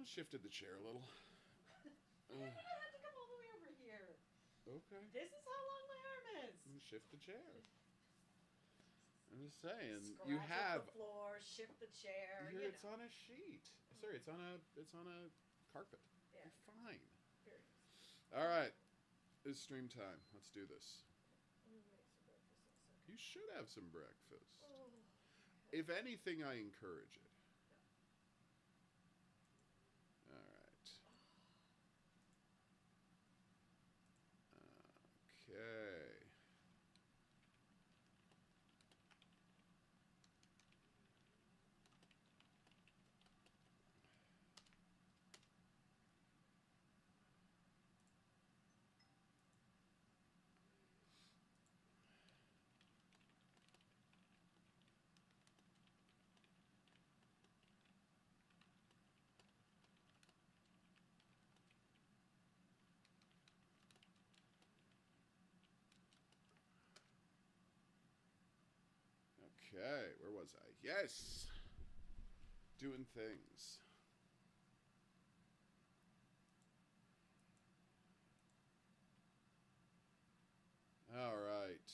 I shifted the chair a little. I didn't have to come all the way over here. Okay. This is how long my arm is. Shift the chair. I'm just saying, Scratch you up have. the floor, shift the chair. Here, You it's know. on a sheet. Sorry, it's on a carpet. Yeah. You're fine. Very All right, it's stream time. Let's do this. Let me make some breakfast in a second. You should have some breakfast. Oh. If anything, I encourage it. All right. Okay. Okay, where was I? Yes! Doing things. All right.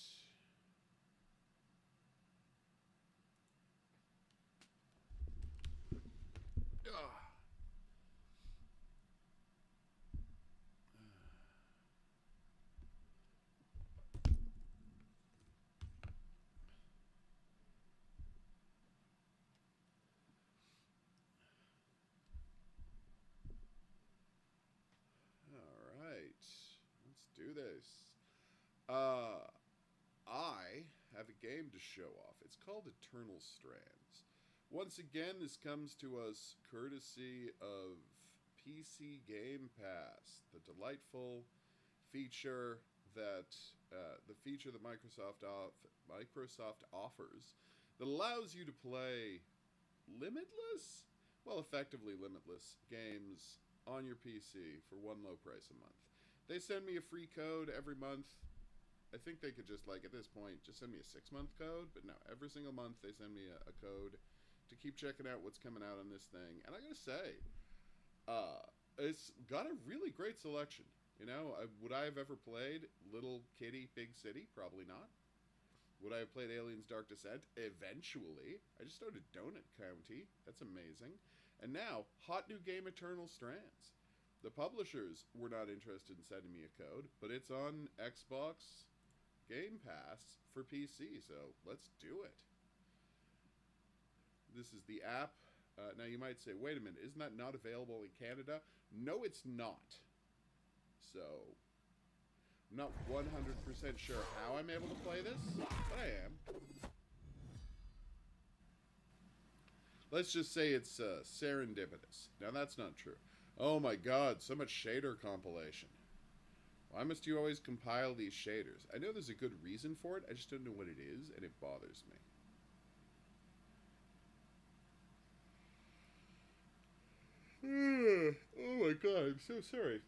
Ugh. All right. Let's do this. I have a game to show off. It's called Eternal Strands. Once again, this comes to us courtesy of PC Game Pass, the delightful feature that Microsoft offers that allows you to play limitless, well, effectively limitless games on your PC for one low price a month. They send me a free code every month. I think they could just, like, at this point, just send me a 6-month code, but no, every single month they send me a code to keep checking out what's coming out on this thing. And I gotta say, it's got a really great selection. You know, would I have ever played Little Kitty Big City? Probably not. Would I have played Aliens Dark Descent? Eventually. I just started Donut County. That's amazing. And now, hot new game Eternal Strands. The publishers were not interested in sending me a code, but it's on Xbox Game Pass for PC, so let's do it. This is the app. Now you might say, wait a minute, isn't that not available in Canada? No, it's not. So, I'm not 100% sure how I'm able to play this, but I am. Let's just say it's serendipitous. Now that's not true. Oh my god, so much shader compilation. Why must you always compile these shaders? I know there's a good reason for it, I just don't know what it is, and it bothers me. Oh my god, I'm so sorry.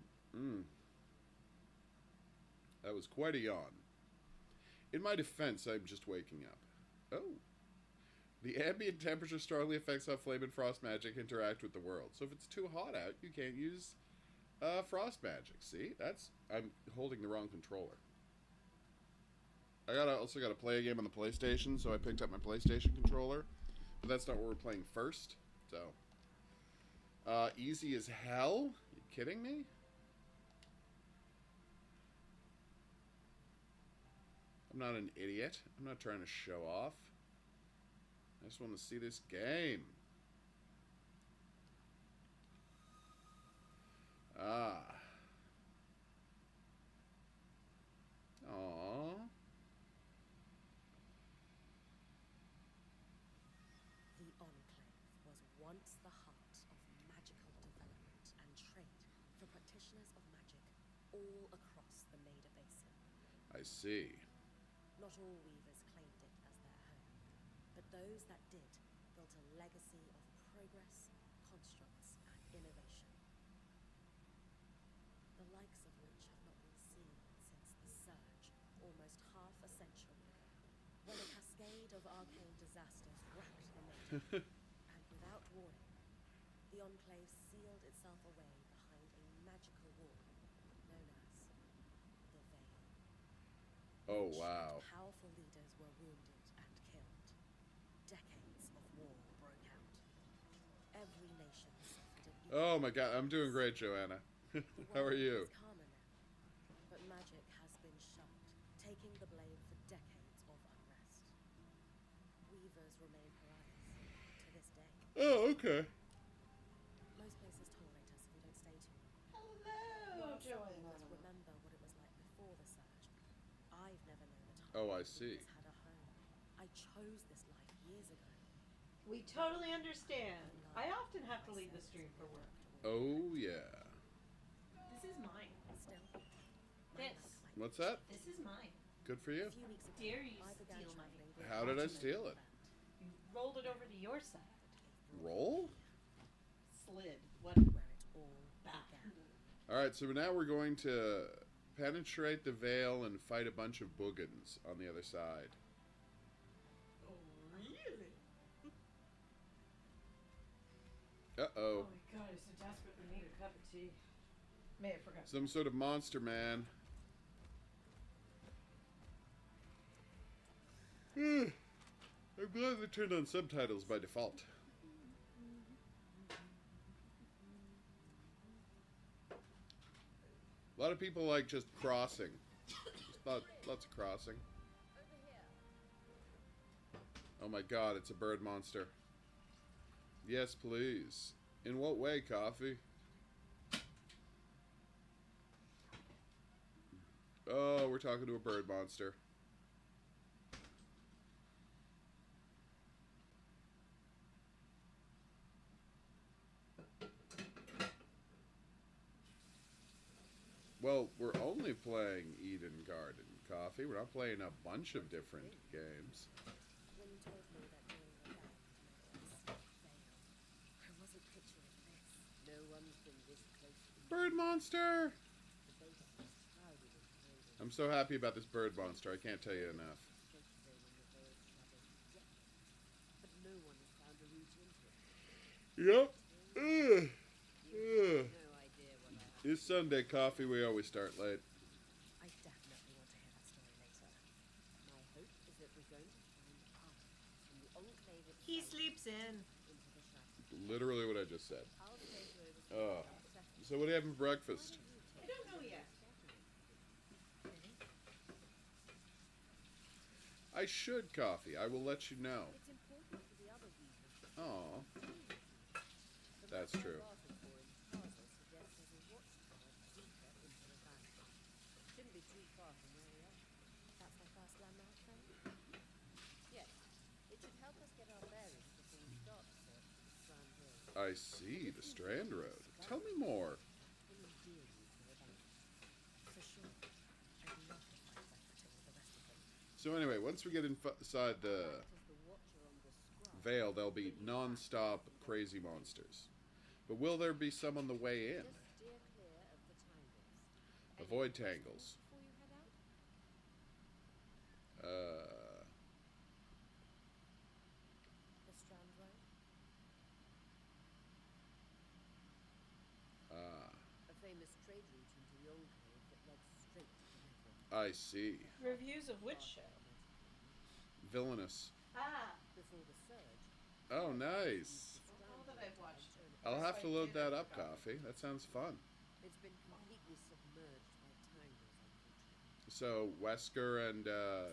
That was quite a yawn. In my defense, I'm just waking up. Oh. The ambient temperature strongly affects how flame and frost magic interact with the world. So if it's too hot out, you can't use frost magic. See? I'm holding the wrong controller. I also gotta play a game on the PlayStation, so I picked up my PlayStation controller. But that's not what we're playing first. So. Easy as hell? You kidding me? I'm not an idiot. I'm not trying to show off. I just want to see this game. Ah. Aww. The Enclave was once the heart of magical development and trade for practitioners of magic all across the Maida Basin. I see. Not all weavers claimed it as their home, but those that did built a legacy of progress, constructs, and innovation. The likes of which have not been seen since the Surge, almost half a century ago, when a cascade of arcane disasters racked the Maida. And without warning, the Enclave sealed itself away behind a magical wall known as the Veil. Oh, Rich wow. and powerful leaders were wounded and killed. Decades of war broke out. Every nation suffered an Oh my god, I'm doing great, Joanna. The How are world you? is calmer now, but magic has been shut, taking the blame for decades of unrest. Weavers remain pariahs to this day. Oh, okay. Most places tolerate us if we don't stay too long. Hello, While some Joanna. weavers remember what it was like before the surge, I've never known a time Oh, I when see. weavers had a home. I chose this life years ago. We totally understand. I often have to leave the stream for work. Oh, yeah. This is mine. Still, This. What's that? This is mine. Good for you. A few weeks ago, Dare you I began steal my traveling with How did I a steal it? band. You rolled it over to your side. Roll? Slid. What? Where it all began. Alright, so now we're going to penetrate the veil and fight a bunch of boogans on the other side. Oh, really? Uh-oh. my god, I so desperately need a cup of tea. May have forgotten. Some sort of monster man. I'm glad they turned on subtitles by default. A lot of people like just crossing. Lots of crossing. Oh my god, it's a bird monster. Yes, please. In what way, Coffee? Oh, we're talking to a bird monster. Well, we're only playing Eden Garden, Coffee. We're not playing a bunch of different games. When you told me that you were back to my veil, I wasn't picturing this. No one's been this close to me. Bird monster! The base is crowded and corroded. I'm so happy about this bird monster. I can't tell you enough. Safe zone in the veil's shadow. Yet, but no one has found a route into it. Yep. No idea what I have. It's Sunday, Coffee. We always start late. I definitely want to hear that story later. My hope is that we're going to find a path from the enclave itself He sleeps in. into the shadow. Literally what I just said. I'll stay to oversee Oh. the setting. So what do you have for breakfast? I don't know yet. I should, Coffee. I will let you know. It's important for the other weavers. Aw. The That's map true. I've asked for in the plaza suggests there's a watchtower deeper into the valley. Shouldn't be too far from where we are. That's my first landmark, then? Yes. It should help us get our bearings before we start the search for the Strand Road. I see. The Strand Road. Tell me more. Can you deal with the event? For sure. I'd love to fight my footing with the rest of them. So anyway, once we get inside the Act as the watcher on the scrub. veil, there'll be non-stop crazy monsters. But will there be some on the way in? Just steer clear of the tangles. Avoid tangles. Before you head out? The Strand Road? A famous trade route into the enclave that led straight to the river. I see. Reviews of which show? Villainous. Ah. Before the surge, Oh, nice. All that I've watched. I'll have to load that up, Coffee. That sounds fun. it's been completely submerged by tangles, unfortunately. So, Wesker and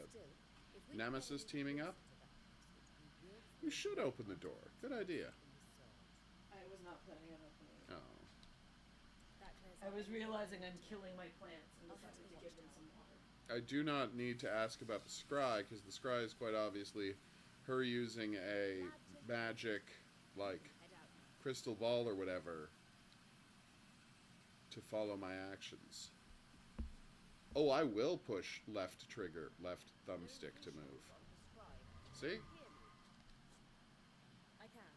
Still, if we Nemesis get teaming closer up? to that passage, we will You find should open the door. Good idea. in the surge. I was not planning on opening it. Oh. That clears I up was any realizing doubt. I'm killing my plants and I'll head decided to to the give them some water. I do not need to ask about the scry, because the scry is quite obviously her using a magic, like, Head out. crystal ball or whatever to follow my actions. Oh, I will push left trigger, left thumbstick to move. See? Hear me. I can.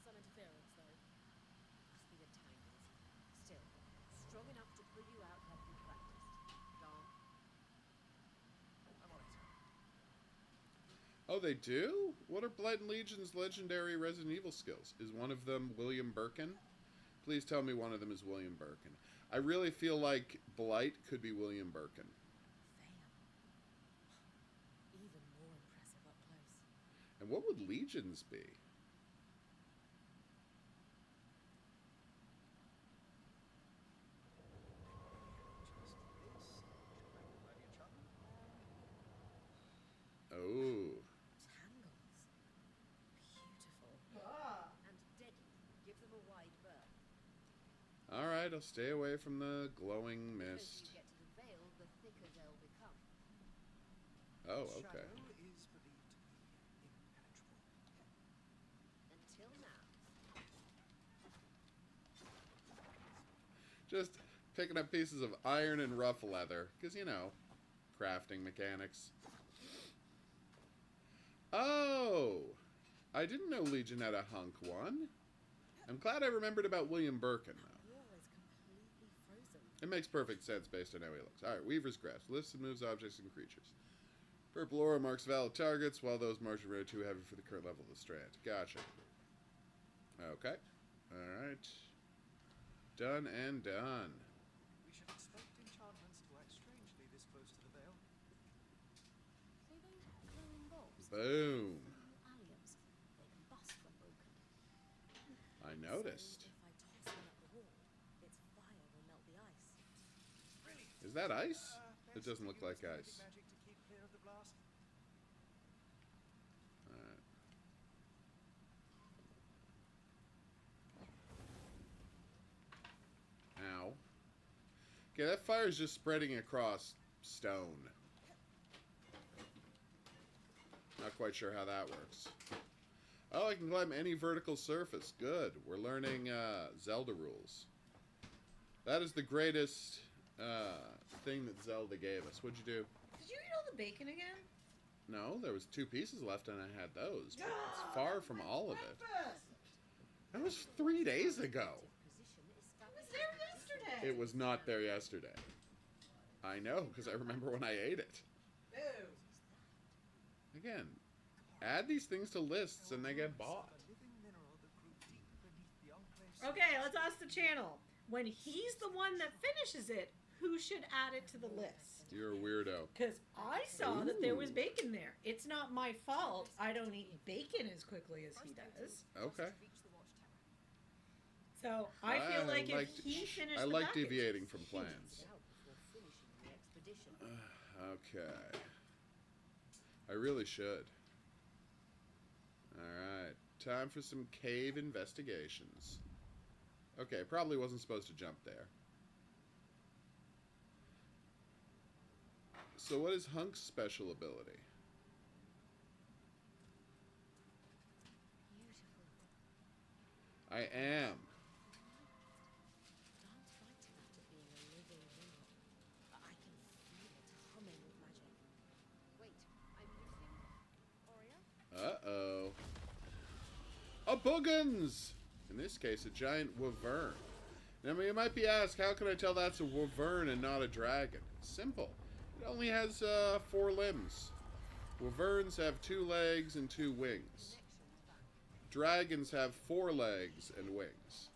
Some interference, though. Must be the tangles. Still, strong enough to pull you out like we practiced. Darn. I'm on it. Oh, they do? What are Blight and Legion's legendary Resident Evil skills? Is one of them William Birkin? Please tell me one of them is William Birkin. I really feel like Blight could be William Birkin. Even more impressive up close. And what would Legions be? Oh. Tangles. Beautiful. Ah. And deadly. Give them a wide berth. Alright, I'll stay away from the glowing The closer mist. you get to the veil, the thicker they'll become. Oh, okay. Shadow is believed to be impenetrable. Until now. Just picking up pieces of iron and rough leather. Because, you know, crafting mechanics. Oh! I didn't know Legion had a hunk one. I'm glad I remembered about William Birkin, though. Wall is completely frozen. It makes perfect sense based on how he looks. Alright, Weaver's Grasp. Lists and moves objects and creatures. Purple aura marks valid targets, while those marked are too heavy for the current level of the strand. Gotcha. Okay. Alright. Done and done. We should expect enchantments to act strangely this close to the veil. See those glowing bulbs? Boom. Alliums. They combust when broken. I noticed. So if I toss one at the wall, its fire will melt the ice. Brilliant. Is that ice? It Let's doesn't look use like kinetic ice. magic to keep clear of the blast. Alright. Ow. Okay, that fire's just spreading across stone. Not quite sure how that works. Oh, I can climb any vertical surface. Good. We're learning Zelda rules. That is the greatest thing that Zelda gave us. What'd you do? Did you eat all the bacon again? No, there was 2 pieces left and I had those. But it's Ah, far from all of it. breakfast. That was 3 days ago. Position It established. was there yesterday. It was not there yesterday. I know, because I remember when I ate it. Boo. Again, add these things to lists and they get bought. A living mineral that grew deep beneath the enclave. Okay, let's ask the channel. When he's the one that finishes it, who should add it to the list? You're a weirdo. Because I saw that there was Ooh. bacon there. It's not my fault. I don't eat bacon as quickly as he does. Okay. Reach the watchtower. So I feel like if liked- he finished I the like package, deviating from plans. Out before finishing the expedition. Okay. I really should. Alright. Time for some cave investigations. Okay, probably wasn't supposed to jump there. So what is Hunk's special ability? Beautiful. I am. Aren't frightened after being a living mineral. I can feel it humming with magic. Wait, I'm missing Oreo? Uh-oh. A boogans! In this case, a giant wyvern. Now, you might be asked, how can I tell that's a wyvern and not a dragon? Simple. It only has 4 limbs. Wyverns have 2 legs and 2 wings. Dragons have 4 legs and wings.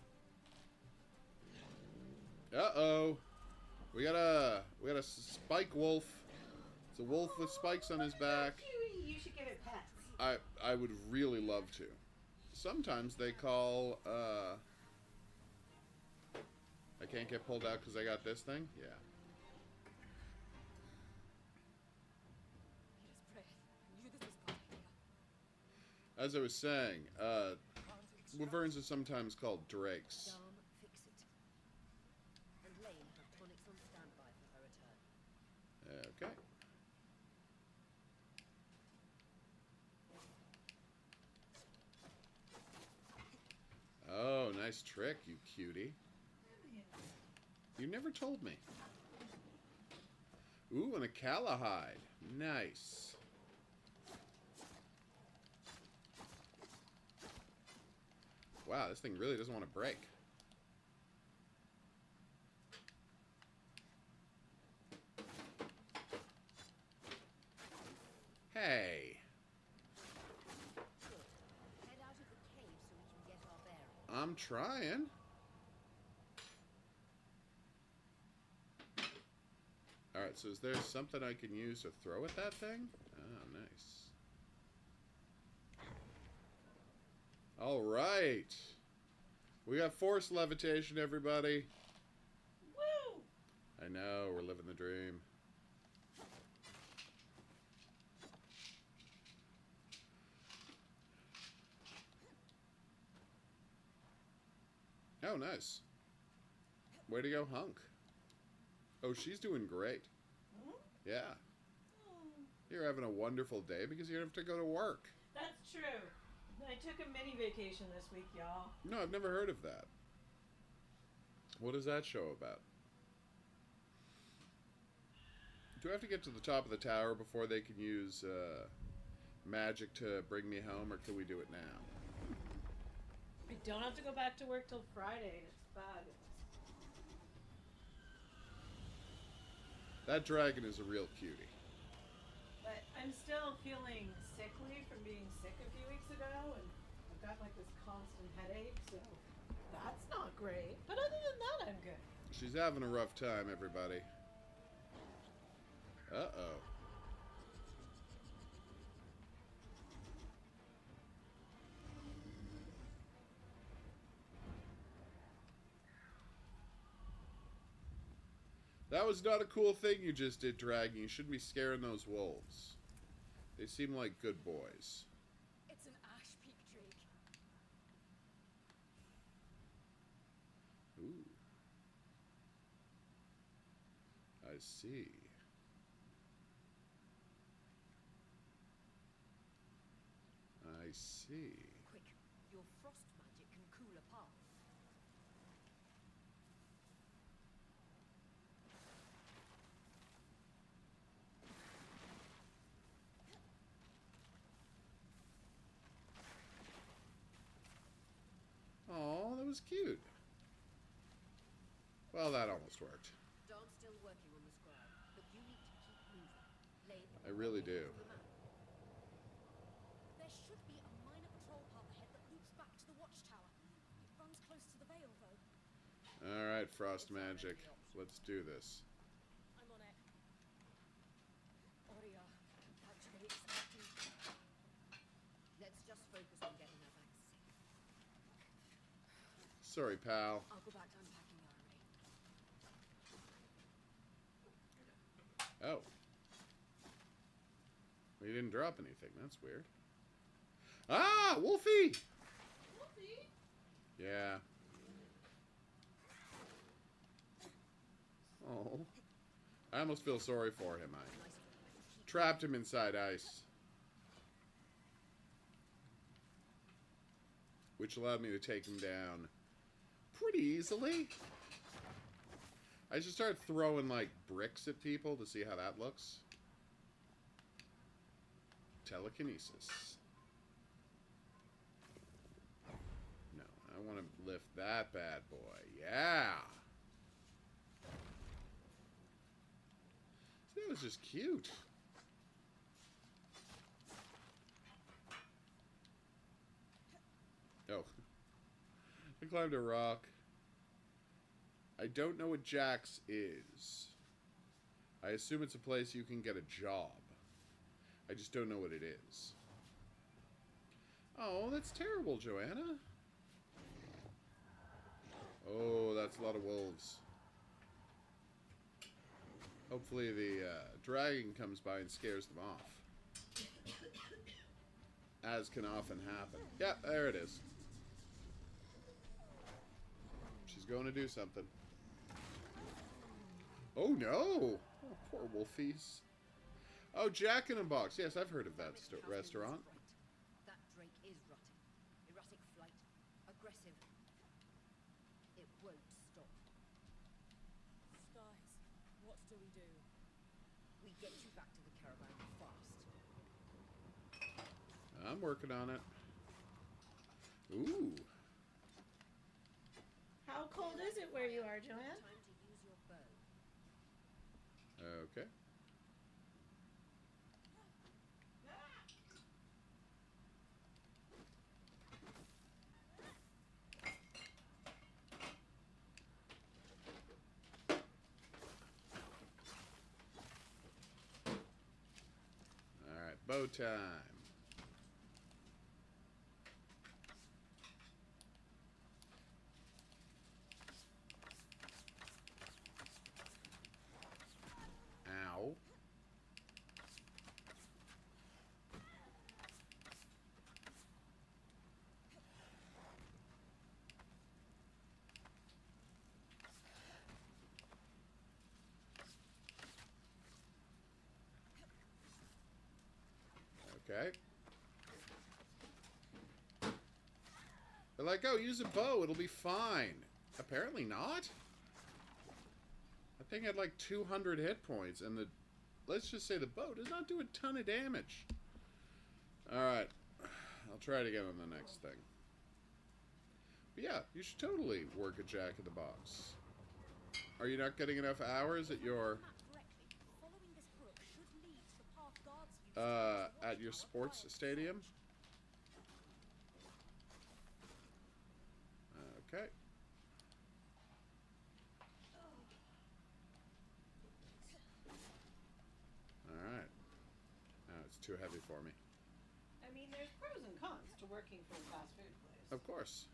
Uh-oh. We got a spike wolf. It's a wolf with spikes on his back. Cutie, you should give it pets. I would really love to. Sometimes they call, I can't get pulled out because I got this thing? Yeah. Peter's breath. I knew this was part of here. As I was saying, Can't extract wyverns are sometimes called drakes. Dom, fix it. And Lane have tonics on standby for her return. Okay. Oh, nice trick, you cutie. You never told me. Ooh, and a Callahide. Nice. Wow, this thing really doesn't want to break. Hey, Good. Head out of the cave so we can get our bearings. I'm trying. Alright, so is there something I can use to throw at that thing? Oh, nice. Alright. We got force levitation, everybody. Woo! I know, we're living the dream. Oh, nice. Way to go, Hunk. Oh, she's doing great. Yeah. You're having a wonderful day because you don't have to go to work. That's true. I took a mini vacation this week, y'all. No, I've never heard of that. What is that show about? Do I have to get to the top of the tower before they can use magic to bring me home, or can we do it now? I don't have to go back to work till Friday, and it's fabulous. That dragon is a real cutie. But I'm still feeling sickly from being sick a few weeks ago, and I've got like this constant headache, so that's not great. But other than that, I'm good. She's having a rough time, everybody. Uh-oh. That was not a cool thing you just did, Dragon. You shouldn't be scaring those wolves. They seem like good boys. It's an ash peak drake. Ooh. I see. I see. Quick, your frost magic can cool a path. Oh, that was cute. Well, that almost worked. Darn's still working on the scribe, but you need to keep moving. Lay the I really do. the map. There should be a minor patrol path ahead that loops back to the watchtower. It runs close to the Vale, though. All right, frost magic. Let's do this. I'm on it. Oria, activate active. Let's just focus on getting her back safe. Sorry, pal. I'll go back to unpacking the armory. Oh. We didn't drop anything. That's weird. Ah, Wolfie! Wolfie? Yeah. Oh. I almost feel sorry for him. I trapped him inside ice. Which allowed me to take him down pretty easily. I should start throwing, like, bricks at people to see how that looks. Telekinesis. No, I want to lift that bad boy. Yeah! See, that was just cute. Oh. I climbed a rock. I don't know what Jax is. I assume it's a place you can get a job. I just don't know what it is. Oh, that's terrible, Joanna. Oh, that's a lot of wolves. Hopefully the dragon comes by and scares them off. As can often happen. Yeah, there it is. She's going to do something. Oh, no! Oh, poor wolfies. Oh, Jack in a Box. Yes, I've heard of that restaurant. That drake is rotting. Erratic flight. Aggressive. It won't stop. Skies, what do we do? We get you back to the caravan fast. I'm working on it. Ooh. How cold is it where you are, Joanne? Time to use your bow. Okay. bow time. Ow. Okay. They're like, oh, use a bow. It'll be fine. Apparently not. That thing had like 200 hit points, and the... Let's just say the bow does not do a ton of damage. Alright. I'll try it again on the next thing. But yeah, you should totally work a Jack in the Box. Are you not getting enough hours at your... at your sports stadium? Okay. Alright. Now it's too heavy for me. I mean, there's pros and cons to working for a fast food place. Of course.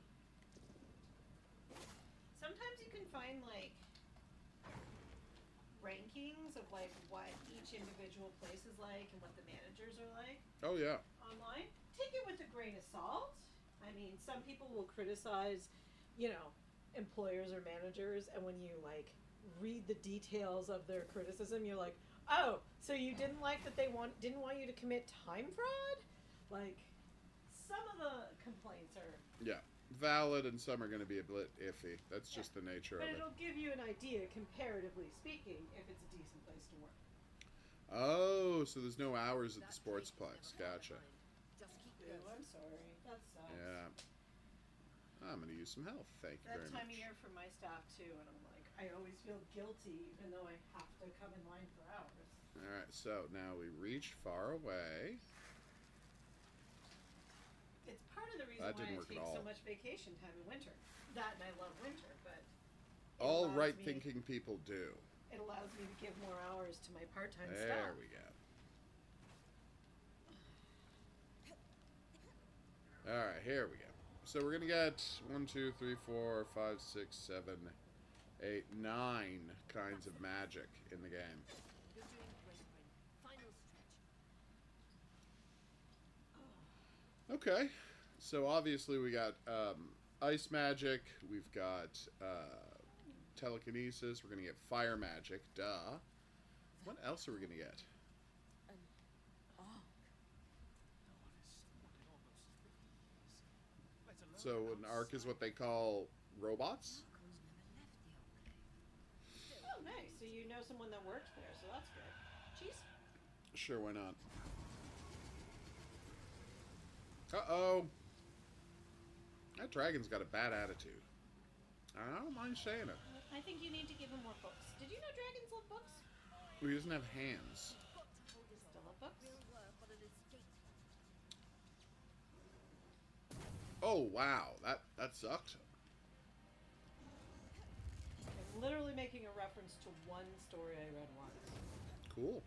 Sometimes you can find, like, rankings of, like, what each individual place is like and what the managers are like Oh, yeah. online. Take it with a grain of salt. I mean, some people will criticize, you know, employers or managers, and when you, like, read the details of their criticism, you're like, oh, so you didn't like that they didn't want you to commit time fraud? Like, some of the complaints are... Yeah. Valid, and some are going to be a bit iffy. That's just the nature But of it. it'll give you an idea, comparatively speaking, if it's a decent place to work. Oh, so there's no hours at the sportsplex. Gotcha. Just keep Ooh, going. I'm sorry. That sucks. Yeah. I'm going to use some health. Thank you That very time much. of year for my staff, too, and I'm like, I always feel guilty, even though I have to come in line for hours. Alright, so now we reach far away. It's part of the reason That why didn't I work at take so all. much vacation time in winter. That, and I love winter, but it All allows right-thinking people do. It allows me to give more hours to my part-time There staff. we go. Alright, here we go. So we're going to get 1, 2, 3, 4, 5, 6, 7, 8, 9 kinds of magic in the game. You're doing great, Bryn. Final stretch. Okay, so obviously we got ice magic, we've got telekinesis, we're going to get fire magic, duh. What else are we going to get? Oh, So an arc is what they call robots? Marco's never left the old place. Oh, nice. So you know someone that works there, so that's good. Cheese? Sure, why not? Uh-oh. That dragon's got a bad attitude. I don't mind saying it. I think you need to give him more books. Did you know dragons love books? He doesn't have hands. Got to hold his Still own. love books? We'll work on an escape plan. Oh, wow. That sucked. I'm literally making a reference to one story I read once. Cool.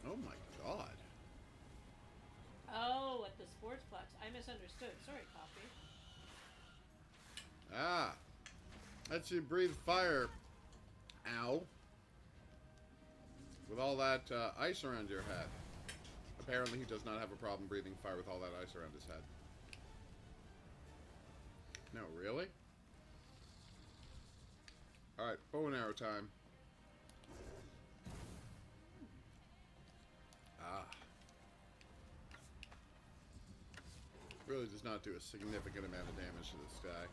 Oh my god. Oh, at the sportsplex. I misunderstood. Sorry, Coffee. Ah. Lets you breathe fire. Ow. With all that ice around your head. Apparently he does not have a problem breathing fire with all that ice around his head. No, really? Alright, bow and arrow time. Ah. Really does not do a significant amount of damage to this guy.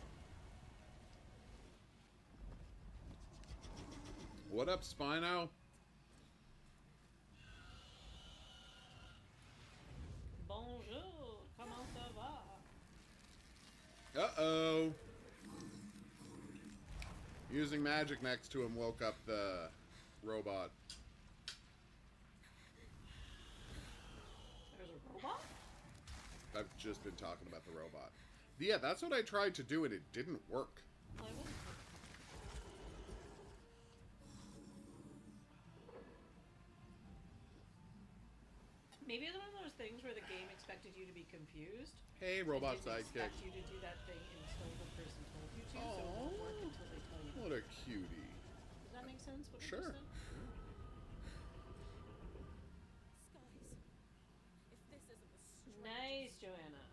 What up, Spino? Bonjour. Comment ça va? Uh-oh. Using magic next to him woke up the robot. There's a robot? I've just been talking about the robot. Yeah, that's what I tried to do and it didn't work. Well, I wasn't. where the game expected you to be confused. Hey, and robot didn't sidekick. expect you to do that thing until the person told you to, so it Aw. won't work until they tell you. What a cutie. Does that make sense? What I Sure. just said? Skies. If this isn't the strangest. Nice, Joanna.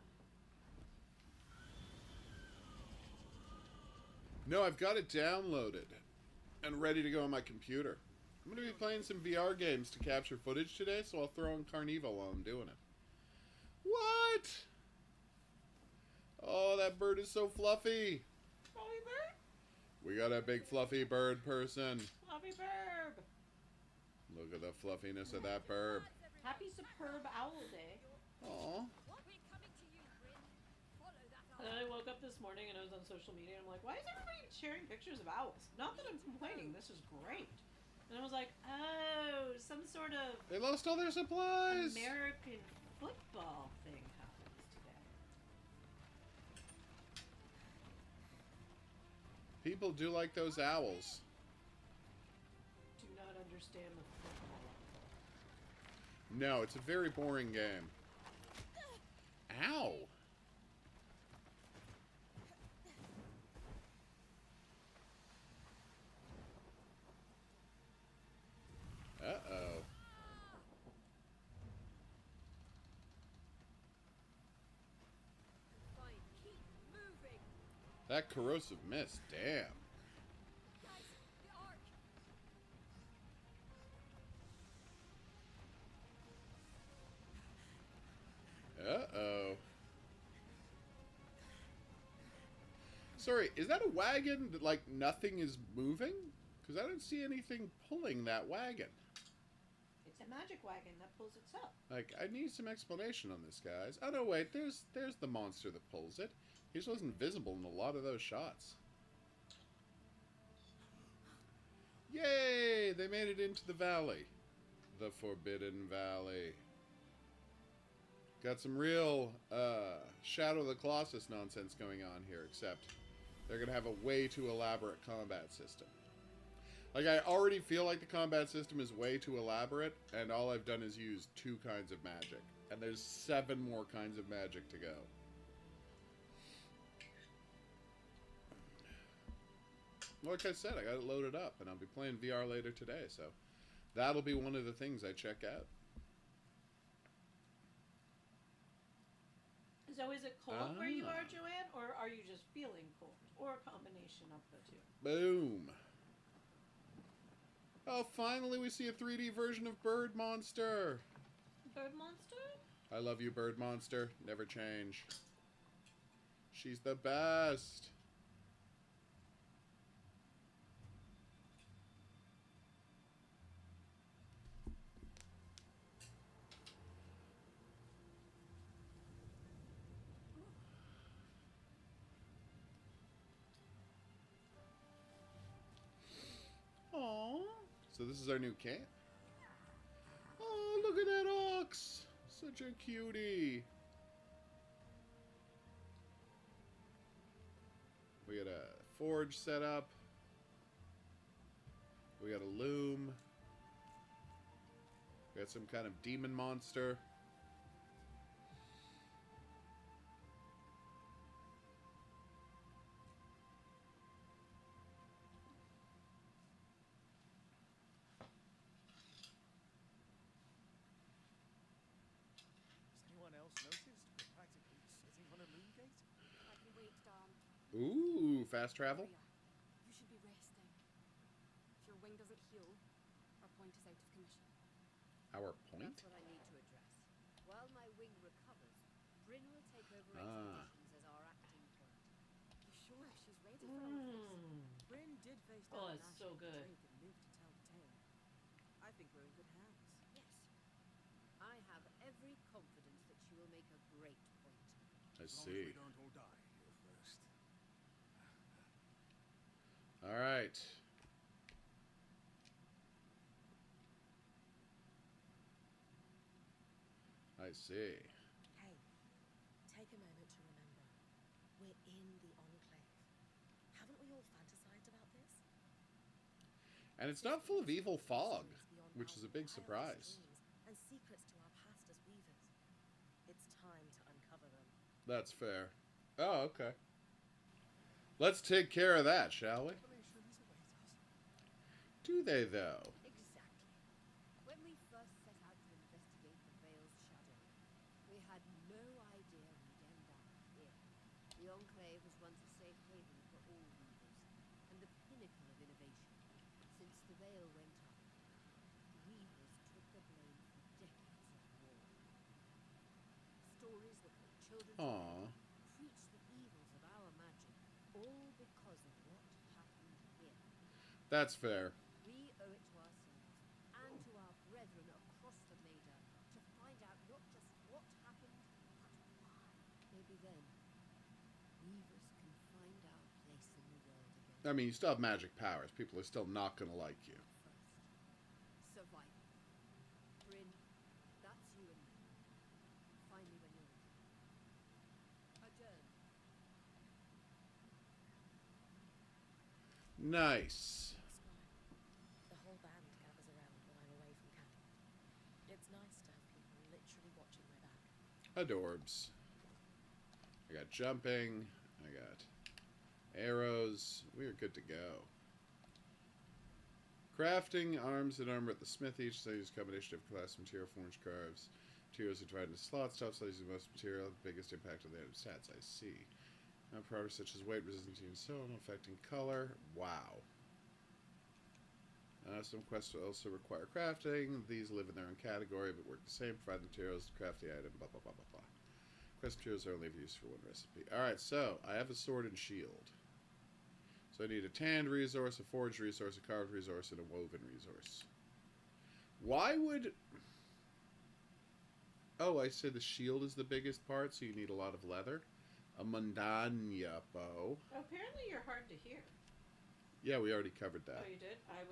No, I've got it downloaded and ready to go on my computer. I'm going to be playing some VR games to capture footage today, so I'll throw on Carnival while I'm doing it. What? Oh, that bird is so fluffy. Fluffy bird? We got a big fluffy bird person. Fluffy burb. Look at the fluffiness of that bird. Happy Superb Owl Day. Aw. We're coming to you, Bryn. Follow that And then I woke up this morning and I was on social media and I'm like, why is everybody sharing pictures of owls? Not that I'm complaining, this is great. And I was like, oh, some sort of They lost all their supplies. American football thing happens today. People do like those owls. Do not understand the football. No, it's a very boring game. Ow. Uh-oh. Fine, keep moving. That corrosive mist, damn. Guys, the arc. Uh-oh. Sorry, is that a wagon that, like, nothing is moving? Because I don't see anything pulling that wagon. It's a magic wagon that pulls itself. Like, I need some explanation on this, guys. Oh, no, wait, there's the monster that pulls it. He just wasn't visible in a lot of those shots. Yay! They made it into the valley. The Forbidden Valley. Got some real Shadow of the Colossus nonsense going on here, except they're going to have a way too elaborate combat system. Like, I already feel like the combat system is way too elaborate, and all I've done is use 2 kinds of magic. And there's 7 more kinds of magic to go. Like I said, I got it loaded up, and I'll be playing VR later today, so that'll be one of the things I check out. So is it cold where you Ah. are, Joanne, or are you just feeling cold? Or a combination of the two? Boom. Oh, finally we see a 3D version of Bird Monster. Bird monster? I love you, Bird Monster. Never change. She's the best. Aww. So this is our new camp. Oh, look at that ox. Such a cutie. We got a forge set up. We got a loom. We got some kind of demon monster. Has anyone else noticed we're practically sitting on a moon gate? I can wait, Dom. Ooh, fast travel. Here we are. You should be resting. If your wing doesn't heal, our point is out of commission. Our point? That's what I need to address. While my wing recovers, Bryn will take over Ah. expeditions as our acting point. You sure she's ready for all this? Bryn did face Oh, down it's an so ashton good. drink and lived to tell the tale. I think we're in good hands. Yes. I have every confidence that she will make a great point. I As long as see. we don't all die here first. All right. I see. Hey, take a moment to remember. We're in the Enclave. Haven't we all fantasized about this? And it's not full of evil fog, Stories beyond which our is a big wildest surprise. dreams and secrets to our past as weavers. That's fair. Oh, okay. Let's take care of that, shall we? Revelations await us. Do they, though? Exactly. When we first set out to investigate the Veil's shadow, we had no idea we'd end up here. The Enclave was once a safe haven for all weavers, and the pinnacle of innovation. Since the Veil went up, weavers took the blame for decades of war. Stories that put children to Aw. bed, preach the evils of our magic, all because of what happened here. That's fair. We owe it to ourselves and to our brethren across the Maida to find out not just what happened, but why. Maybe then, weavers can find our place in the world again. I mean, you still have magic powers. People are still not going to like you. First, survival. Bryn, that's you and me. Find me when you're ready. Adjourn. Nice. The whole band gathers around when I'm away from camp. It's nice to have people literally watching my back. Adorbs. I got jumping. I got arrows. We are good to go. Crafting arms and armor at the smith. Each use a combination of class material, forged carves. Materials are divided into slots. Top slots use the most material. The biggest impact on the item stats. I see. Products such as weight, resistance, and so on, affecting color. Wow. Some quests also require crafting. These live in their own category, but work the same. Provide materials to craft the item. Blah blah blah blah blah. Quest materials are only of use for one recipe. All right, so I have a sword and shield. So I need a tanned resource, a forged resource, a carved resource, and a woven resource. Why would... Oh, I said the shield is the biggest part, so you need a lot of leather. A Mundania bow. Apparently you're hard to hear. Yeah, we already covered Oh, that. you did? I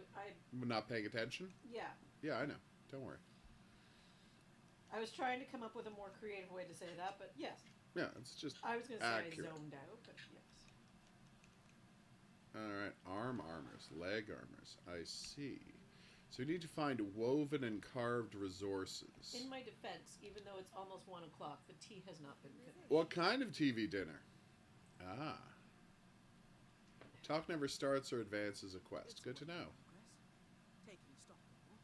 We're not paying attention? yeah. Yeah, I know. Don't worry. I was trying to come up with a more creative way to say that, but yes. Yeah, it's just I was going to say accurate. I zoned out, but yes. Alright, arm armors, leg armors. I see. So you need to find woven and carved resources. In my defense, even though it's almost 1 o'clock, the tea has not been finished. What kind of TV dinner? Ah. Talk never starts or advances a quest. Good to know. Taking stock of what?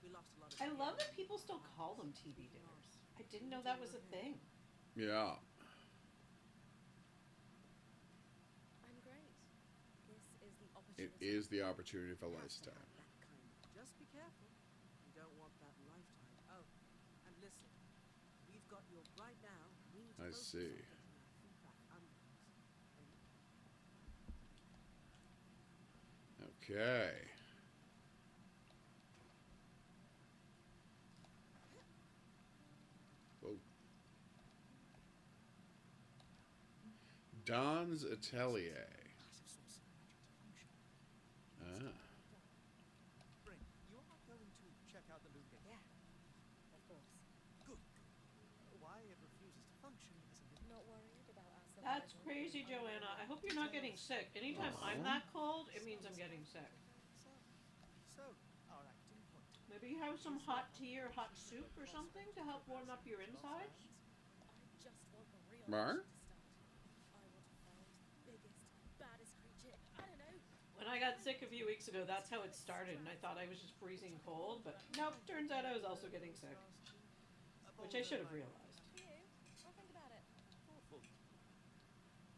We lost a lot of I love that people still call them TV dinners. I didn't know that was a thing. Yeah. I'm great. This is the It opportunity. is the opportunity of a lifetime. that kind of. Just be careful. You don't want that lifetime. Oh, and listen. We've got your right now. We need to I focus see. on getting our feedback unlocked. Okay. Whoa. Don's Atelier. Massive source of energy to function. Ah. Bryn, you are going to check out the loop gate. Yeah, of course. Good. Why it refuses to function is a bit. Not worried about our That's survival. crazy, Joanna. I hope you're not getting sick. Anytime I'm that cold, it means I'm getting sick. So, our acting point. Maybe have some hot tea or hot soup or something to help warm up your insides. I just want the real Mar? action to start. I want to find the biggest, baddest creature. I don't know. When I got sick a few weeks ago, that's how it started, and I thought I was just freezing cold, but nope, turns out I was also getting sick, which I should have realized. For you, I'll think about it. Thoughtful.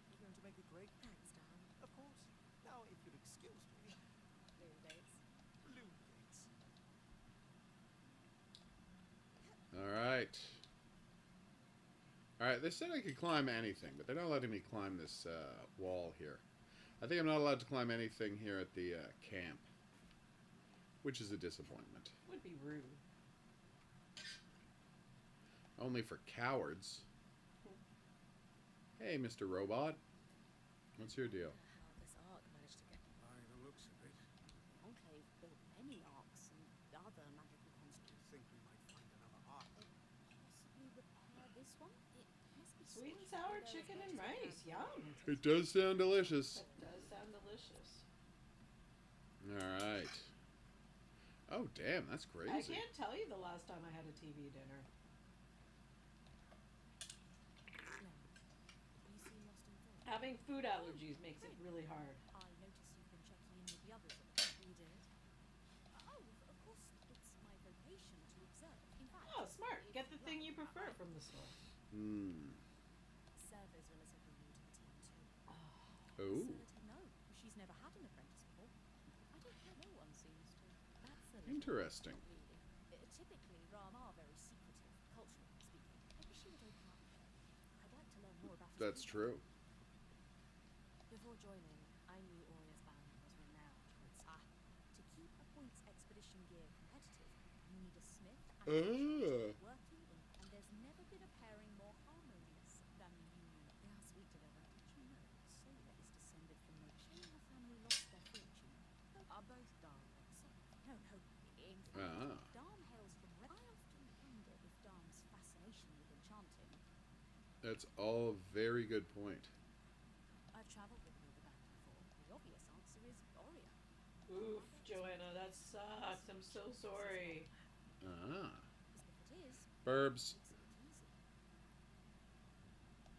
You're going to make a great. Thanks, Dan. Of course. Now, if you'll excuse me. Blue dates. Blue gates. Alright. Alright, they said I could climb anything, but they're not letting me climb this wall here. I think I'm not allowed to climb anything here at the camp, which is a disappointment. Would be rude. Only for cowards. Hey, Mr. Robot. What's your deal? How this arc managed to get. By the looks of it, Enclave built many arcs and other magical I constructs. think we might find another arc. Possibly repair this one? It must be Sweet and squished sour below as chicken much and as it rice. can. Yum. It does sound delicious. That does sound delicious. Alright. Oh, damn, that's I crazy. can't tell you the last time I had a TV dinner. having food allergies makes it really hard. I notice you've been checking in with the others at the camp. We did. Oh, of course, it's my vocation to observe. In fact, Oh, smart. if Get the you thing like, you prefer from the store. Sev is relatively new to the team too. Oh. No, she's never had an apprentice before. I don't know. No one seems to. That's a little Interesting. Not really. Typically, Ram are very secretive, culturally speaking. Maybe she would open up. I'd like to learn more about his That's people. true. Before joining, I knew Oria's band was renowned for its To keep a points expedition gear competitive, you need a smith and Ah. a merchant working in, and there's never been a pairing more harmonious than the union. They are sweet together. Did you know Sola is descended from the she and her family lost their fortune? Are both Daleks? No. In fact, Ah. Darm hails from I often wonder if Darm's fascination with enchanting. That's all a very good point. I've travelled with another band before. The obvious answer is Oria. Oof, Joanna, that sucks. I'm so sorry. Ah. If it is, Burbs. makes it easy.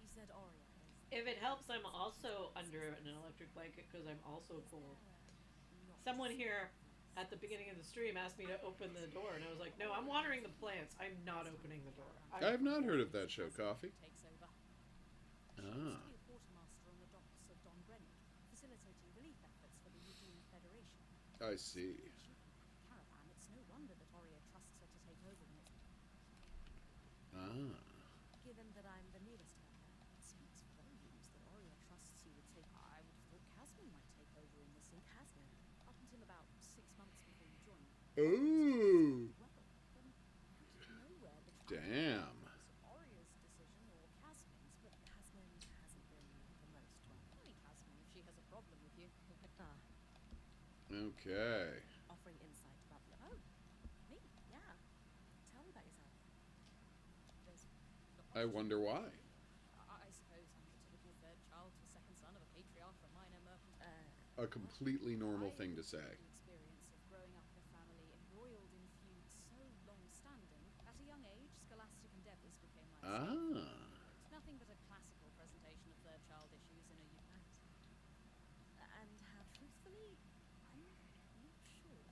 You said Oria is. If it helps, I'm also under an electric blanket because I'm also cold. Someone here at the beginning of the stream asked me to open the door, and I was like, no, I'm watering the plants. I'm not opening the door. I've not heard of that show, Coffee. Takes over. Ah. She used to be a quartermaster on the docks of Don Brennick, facilitating relief efforts for the Eugene Federation. I see. She can pack a caravan. It's no wonder that Oria trusts her to take over when it's. Ah. Given that I'm the newest member, It speaks volumes that Oria trusts you to take. I would have thought Casman might take over in this. Casman. Up until about 6 months before you joined. Ooh. Well, then, out of nowhere, the Damn. was Oria's decision or Casman's, but Casman hasn't been the most well. funny Casman if she has a problem with you. Okay. Offering insight about the. Oh, me? Yeah. Tell me about yourself. There's not I much to wonder know. why. I suppose I'm the typical third child to second son of a patriarch from minor merchant. A completely normal I thing to have say. the experience of growing up in a family embroiled in feuds so long-standing. At a young age, scholastic endeavours became my escape. Ah. It's nothing but a classical presentation of third child issues in a And how truthfully? I'm not sure.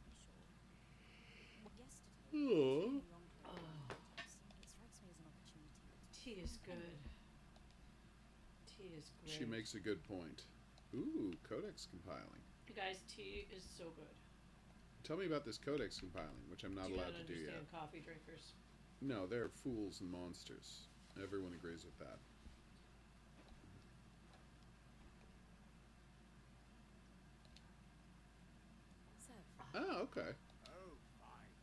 Yesterday, Aw. in the Enclave contest, it strikes me as an opportunity that's Tea is good. Tea is great. She makes a good point. Ooh, codex compiling. You guys, tea is so good. Tell me about this codex compiling, which I'm not do you allowed not to do yet. understand coffee drinkers? No, they're fools and monsters. Everyone agrees with that. Sev. Ah, okay. Oh, fine.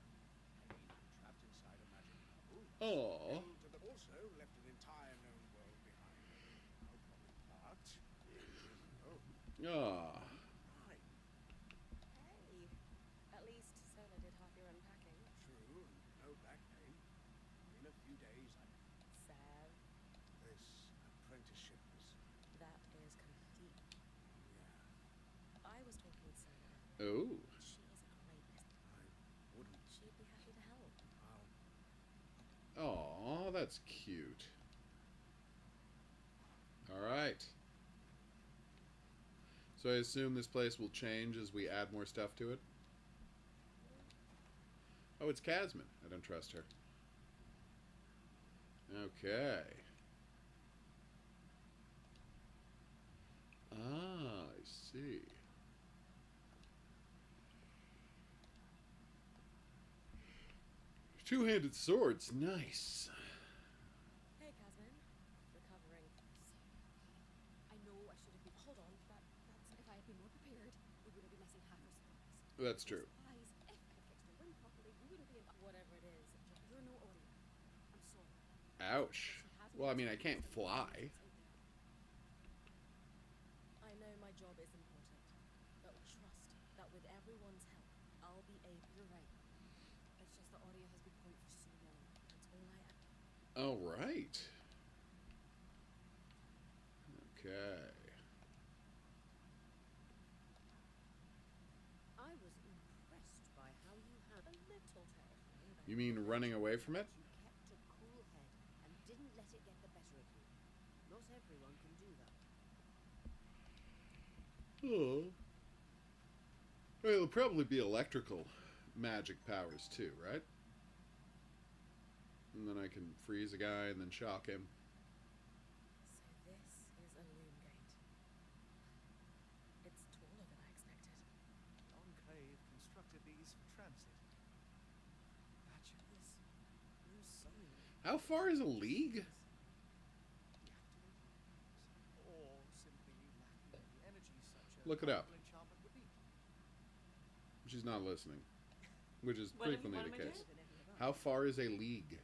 I mean, I'm trapped inside a magic bubble. Aw. Also left an entire known world behind. No problem. But, oh, Ah. right. Hey. At least Sola did half your unpacking. True, and no back pain. In a few days, Sev. this apprenticeship was, That is complete. yeah, I was talking with Sola. Oh. She is a great listener. I wouldn't. She'd be happy to help. I'll Aw, that's cute. Alright. So I assume this place will change as we add more stuff to it? Oh, it's Casman. I don't trust her. Okay. Ah, I see. Two-handed swords, nice. Hey, Casman. Recovering. I know I should have been. Hold on. That's If I had been more prepared, we wouldn't be missing half our supplies. That's true. Supplies. If I had fixed the room properly, we wouldn't be in. whatever it is. You're no Oria. I'm sorry. Ouch. Well, I mean, I can't fly. I know my job is important, but trust that with everyone's help, I'll be able. You're right. It's just that Oria has been point for so long. That's all I am. All right. Okay. I was impressed by how you had A little terrifying, but You mean running away from it? You kept a cool head and didn't let it get the better of you. Not everyone can do that. Oh. Well, it'll probably be electrical magic powers too, right? And then I can freeze a guy and then shock him. So this is a loom gate. It's taller than I expected. The Enclave constructed these for transit. Badgers. No sign. How far is a league? Deactivated or simply lacking the energy such a Look it up. powerful enchantment would need. She's not listening, which is What am- frequently what the am I case. doing? How far is a league?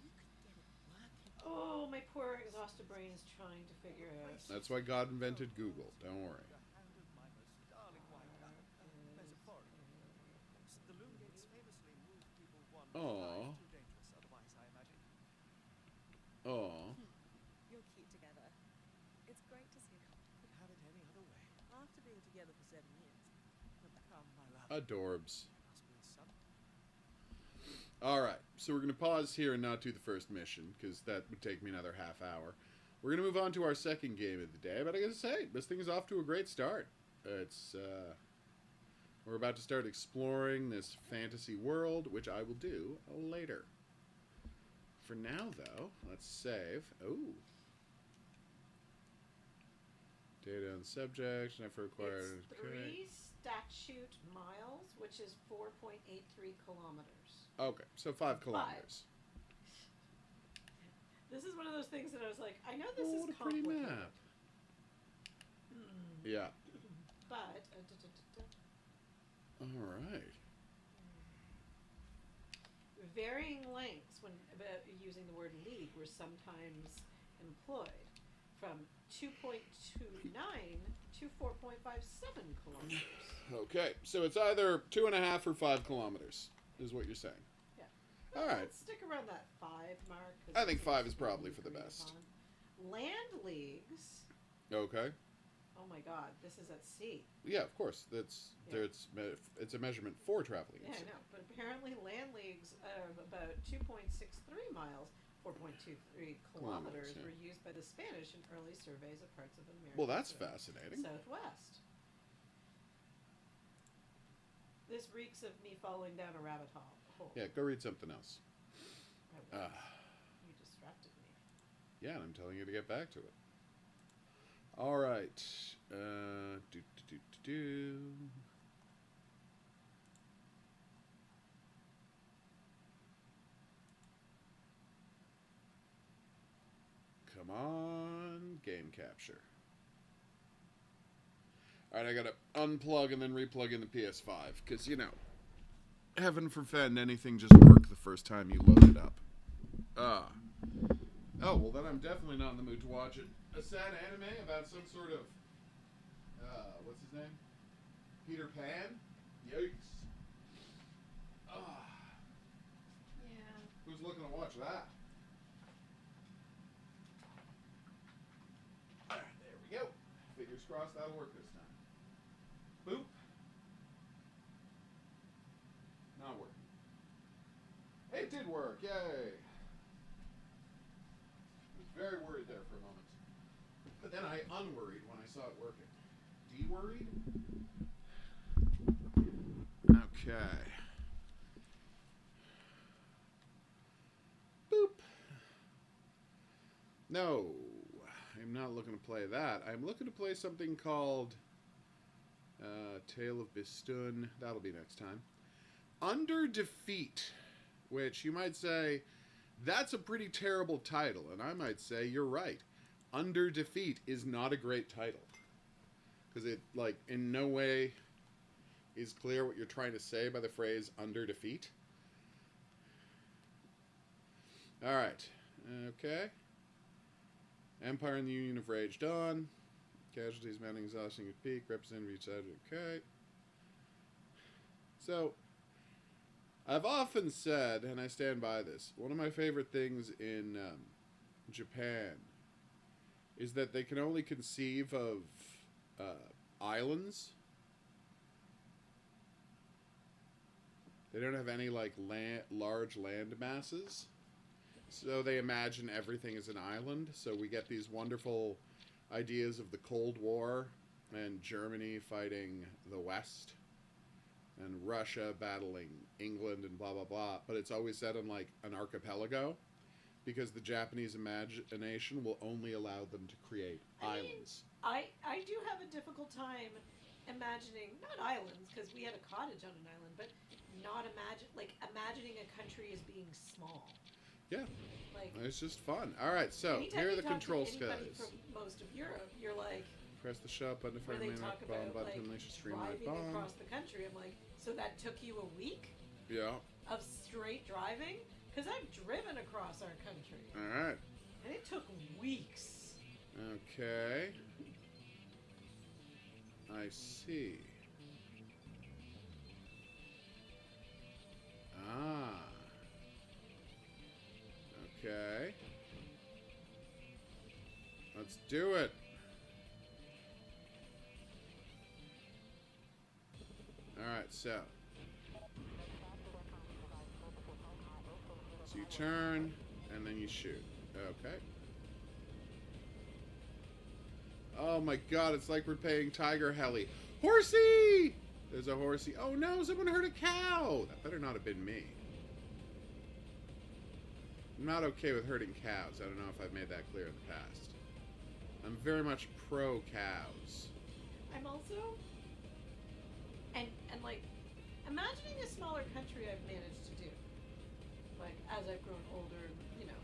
You could get it working. Oh, my poor exhausted brain is trying to figure out. That's why God invented Google. Don't worry. The hand of my most darling wife. Metaphorically. Of course, the loom gates famously move people one Aw. too dangerous otherwise, I imagine. Oh. You're cute together. It's great to see a couple. Could have it any other way. After being together for 7 years. Come, my love. Adorbs. Must be a son. Alright, so we're going to pause here and not do the first mission, because that would take me another half hour. We're going to move on to our second game of the day, but I gotta say, this thing is off to a great start. We're about to start exploring this fantasy world, which I will do later. For now, though, let's save. Ooh. Data on subject, never required. It's 3 statute miles, which is 4.83 kilometers. Okay, so 5 kilometers. This is one of those things that I was like, I know this Oh, is what a pretty complicated. map. Yeah. But Alright. varying lengths when using the word league were sometimes employed, from 2.29 to 4.57 kilometers. Okay, so it's either 2.5 or 5 kilometers, is what you're saying. Yeah. All right. Let's stick around that 5 mark. 'cause I it think seems 5 to is be probably for the agreed best. upon. Land leagues. Okay. Oh my God, this is at sea. Yeah, of course. That's Yeah. it's a measurement for traveling. Yeah, I know. But apparently, land leagues of about 2.63 miles, 4.23 kilometers, yeah. were used by the Spanish in early surveys of parts of the American Well, that's South- fascinating. Southwest. This reeks of me falling down a rabbit hole. Yeah, go read something else. I was. Ah. You distracted me. Yeah, and I'm telling you to get back to it. All right. Do. Come on, game capture. All right, I gotta unplug and then replug in the PS5 because heaven forfend anything just work the first time you load it up. Oh, well then I'm definitely not in the mood to watch it. A sad anime about some sort of, what's his name? Peter Pan? Yikes. Yeah. Who's looking to watch that? There we go. Fingers crossed that'll work this time. Boop. Not working. It did work, yay! Very worried there for a moment. But then I unworried when I saw it working. De-worried? Okay. Boop. No, I'm not looking to play that. I'm looking to play something called Tale of Bistun. That'll be next time. Under Defeat, which you might say, that's a pretty terrible title, and I might say you're right. Under Defeat is not a great title. Because it, in no way is clear what you're trying to say by the phrase under defeat. Alright. Okay. Empire and the Union have raged on. Casualties mounting, exhausting at peak. Representative each side. Okay. So, I've often said, and I stand by this, one of my favorite things in Japan is that they can only conceive of islands. They don't have any large land masses, so they imagine everything as an island. So we get these wonderful ideas of the Cold War and Germany fighting the West, and Russia battling England and blah, blah, blah. But it's always set on, like, an archipelago, because the Japanese imagination will only allow them to create islands. I do have a difficult time imagining, not islands, because we had a cottage on an island, but imagining a country as being small. Yeah. Like, It's just fun. All right, so anytime here are you the talk control to anybody skies. from most of Europe, you're like, Press the shut button to where fire they main talk bomb about, button like, to unleash a streamlined driving bomb. across the country. I'm like, so that took you a week Yeah. of straight driving? Because I've driven across our country, All right. and it took weeks. Okay. I see. Ah. Okay. Let's do it. Alright, so you turn, and then you shoot. Okay. Oh my god, it's like we're paying Tiger Heli. Horsey! There's a horsey. Oh no, someone hurt a cow! That better not have been me. I'm not okay with hurting cows. I don't know if I've made that clear in the past. I'm very much pro cows. I'm also, and like, imagining a smaller country I've managed to do. Like, as I've grown older and, you know,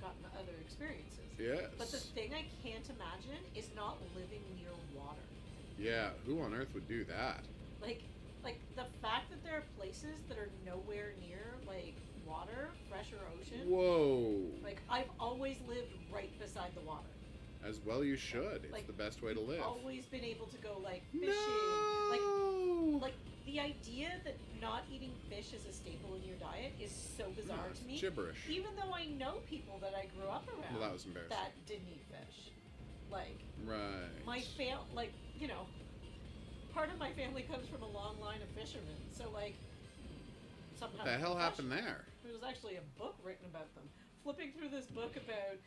gotten other experiences. Yes. But the thing I can't imagine is not living near water. Yeah, who on earth would do that? Like the fact that there are places that are nowhere near, like, water, fresh or ocean. Whoa. Like, I've always lived right beside the water. As well you should. It's Like, the best way to live. Always been able to go, like, fishing. No! Like, the idea that not eating fish is a staple in your diet is so bizarre No, it's to me. gibberish. Even though I know people that I grew up around Well, that was embarrassing. that didn't eat fish. Like, Right. my like, you know, part of my family comes from a long line of fishermen. So, like, sometimes What the hell happened there? There was actually a book written about them. Flipping through this book about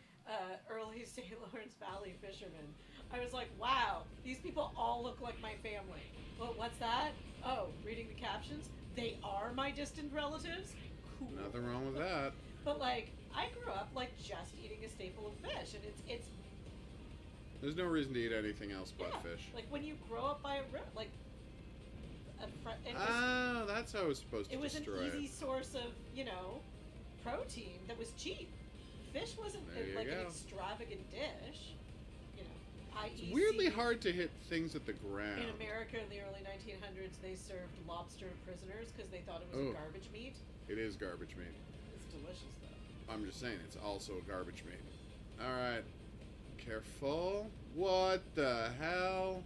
early St. Lawrence Valley fishermen, I was like, wow, these people all look like my family. Well, what's that? Oh, reading the captions, they are my distant relatives? Cool. Nothing wrong with that. But, like, I grew up, like, just eating a staple of fish, and it's There's no reason to eat anything else but yeah, fish. like, when you grow up by a river, like, it was, Oh, that's how it was supposed to it was an destroy easy it. source of, you know, protein that was cheap. Fish wasn't There you like an go. extravagant dish, you know. It's IEC, weirdly hard to hit things at the ground. In America in the early 1900s, they served lobster to prisoners because they thought it was Oh. a garbage meat. It is garbage meat. It's delicious, though. I'm just saying, it's also garbage meat. Alright. Careful. What the hell?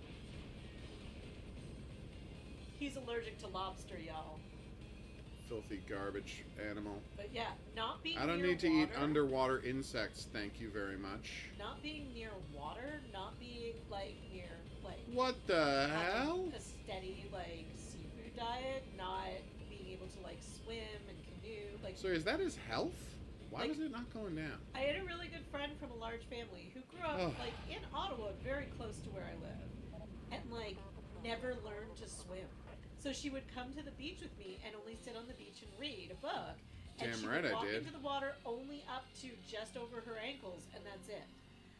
He's allergic to lobster, y'all. Filthy garbage animal. But yeah, not being I don't near need to eat water, underwater insects, thank you very much. Not being near water, not being, like, near, like, What the having hell? a steady, like, seafood diet, not being able to, like, swim and canoe, like, So is that his health? Why Like- was it not going down? I had a really good friend from a large family who grew up, Ugh. like, in Ottawa, very close to where I live, and, like, never learned to swim. So she would come to the beach with me and only sit on the beach and read a book. And Damn she right would I walk did. into the water only up to just over her ankles, and that's it.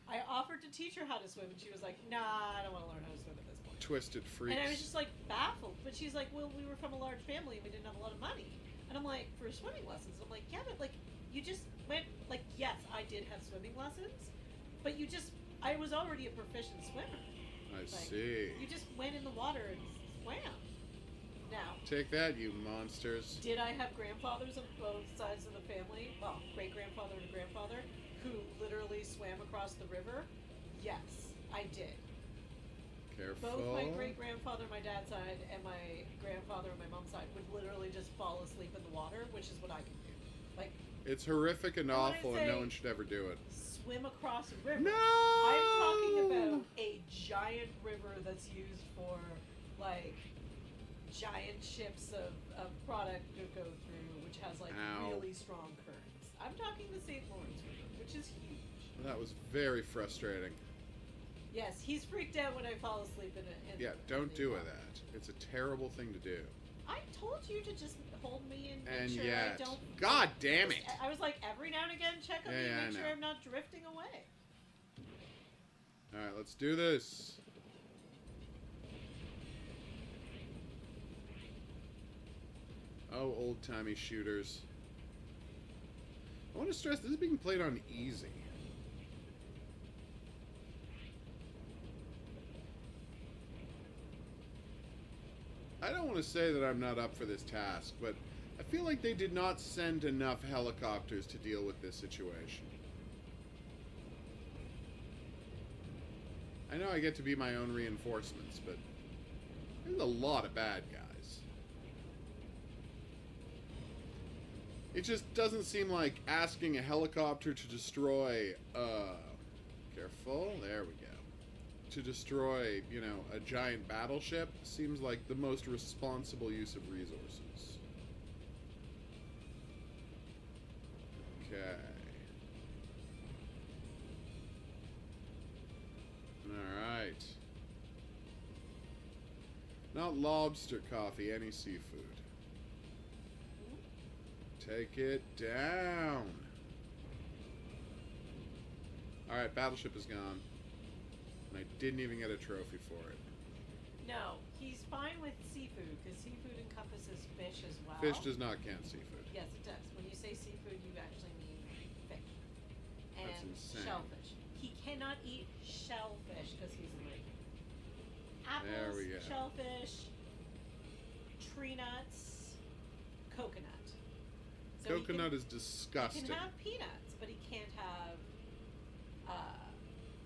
I offered to teach her how to swim, and she was like, nah, I don't want to learn how to swim at this point. Twisted freaks. And I was just, like, baffled. But she's like, well, we were from a large family, and we didn't have a lot of money. And I'm like, for swimming lessons? I'm like, yeah, but, like, you just went, like, yes, I did have swimming lessons, but you just, I was already a proficient swimmer. I Like, see. You just went in the water and swam. Now, Take that, you monsters. did I have grandfathers on both sides of the family? Well, great-grandfather and grandfather, who literally swam across the river? Yes, I did. Careful. Both my great-grandfather, my dad's side, and my grandfather on my mom's side would literally just fall asleep in the water, which is what I can do. Like, It's horrific and When I awful, and no say- one should ever do it. swim across a river. No! I'm talking about a giant river that's used for, like, giant ships of product to go through, which has, like, Ow. really strong currents. I'm talking the St. Lawrence River, which is huge. That was very frustrating. Yes, he's freaked out when I fall asleep in it. Yeah, don't do that. It's a terrible thing to do. I told you to just hold me and make And sure yet, I don't. God damn it! I was like, every now and again, check on me Yeah, and I make sure know. I'm not drifting away. All right, let's do this. Oh, old-timey shooters. I want to stress this is being played on easy. I don't want to say that I'm not up for this task, but I feel like they did not send enough helicopters to deal with this situation. I know I get to be my own reinforcements, but there's a lot of bad guys. It just doesn't seem like asking a helicopter to destroy, careful, there we go. To destroy, you know, a giant battleship seems like the most responsible use of resources. Okay. Alright. Not lobster coffee, any seafood. Take it down. Alright, battleship is gone. And I didn't even get a trophy for it. No, he's fine with seafood because seafood encompasses fish as well. Fish does not count seafood. Yes, it does. When you say seafood, you actually mean fish and That's insane. shellfish. He cannot eat shellfish because he's allergic. Apples, There we go. shellfish, tree nuts, coconut. So Coconut is he disgusting. can have peanuts, but he can't have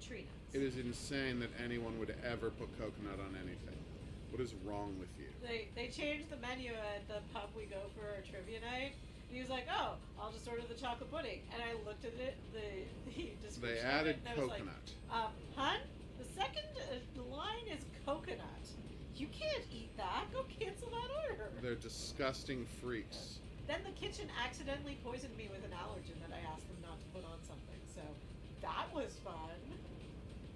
tree nuts. It is insane that anyone would ever put coconut on anything. What is wrong with you? They changed the menu at the pub we go for our trivia night. And he was like, "Oh, I'll just order the chocolate pudding." And I looked at it, the description. They of added it, and I was like, coconut. "Hun, the second line is coconut. You can't eat that. Go cancel that order." They're disgusting freaks. Then the kitchen accidentally poisoned me with an allergen that I asked them not to put on something. So that was fun.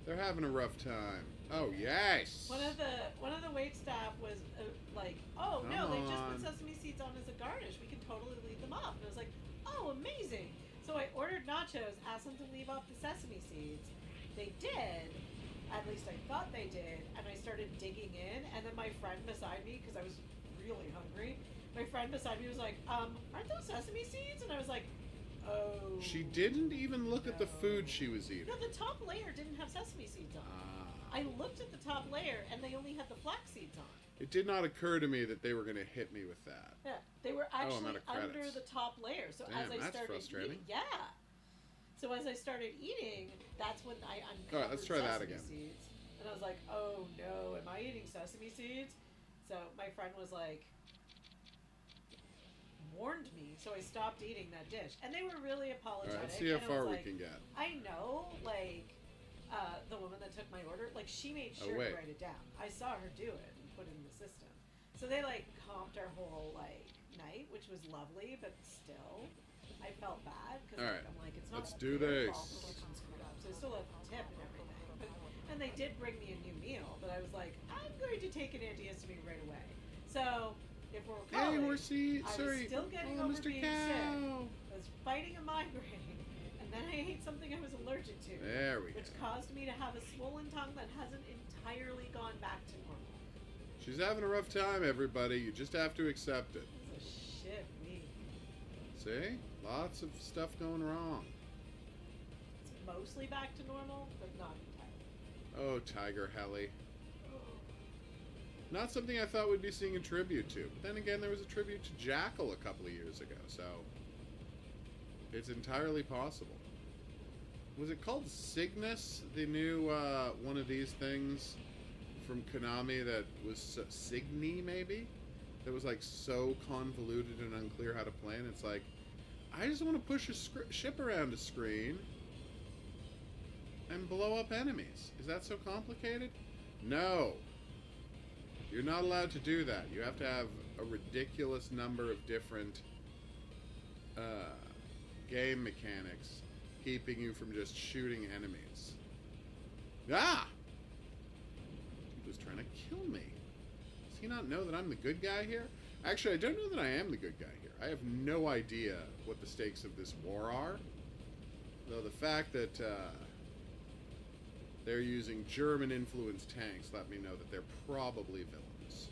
They're having a rough time. Oh, yes! One of the wait staff was like, "Oh no, they just Come put on. sesame seeds on as a garnish. We can totally leave them off." And I was like, "Oh, amazing!" So I ordered nachos, asked them to leave off the sesame seeds. They did. At least I thought they did. And I started digging in, and then my friend beside me, because I was really hungry, my friend beside me was like, "Aren't those sesame seeds?" And I was like, "Oh." She didn't even look at the no. food she was eating. No, the top layer didn't have sesame seeds on. I looked at the top layer, and they only had the flax seeds on. It did not occur to me that they were going to hit me with that. Yeah, they were I'm actually out of credits. under the top layer. So Damn, as I that's started frustrating. eating, yeah. So as I started eating, that's when I uncovered All right, let's try that sesame again. seeds, and I was like, "Oh no, am I eating sesame seeds?" So my friend was like, warned me, so I stopped eating that dish, and they were really All apologetic. right, let's see how and I far was we like, can get. I know, like, the woman that took my order, like, she made sure wait. to write it down. I saw her do it and put it in the system. So they, like, comped our whole, like, night, which was lovely, but still, I felt bad, because All right, I'm like, it's not let's do their this. fault the kitchen screwed up. So I still have the tip and everything. And they did bring me a new meal, but I was like, I'm going to take an antihistamine right away. So, if we're Hey, recalling, we're I was still getting over Mr. being Cow. sick. I was fighting a migraine, and then I ate something I was allergic to, There we which go. caused me to have a swollen tongue that hasn't entirely gone back to normal. She's having a rough time, everybody. You just have to accept it. It's a shit week. See? Lots of stuff going wrong. It's mostly back to normal, but not entirely. Oh, Tiger Heli. Not something I thought we'd be seeing a tribute to. But then again, there was a tribute to Jackal a couple of years ago, so it's entirely possible. Was it called Cygnus, the new one of these things from Konami that was Cygni, maybe? That was like so convoluted and unclear how to play, and it's like, I just want to push a ship around a screen and blow up enemies. Is that so complicated? No. You're not allowed to do that. You have to have a ridiculous number of different game mechanics keeping you from just shooting enemies. Ah! kill me? Does he not know that I'm the good guy here? Actually, I don't know that I am the good guy here. I have no idea what the stakes of this war are. Though the fact that they're using German-influenced tanks let me know that they're probably villains.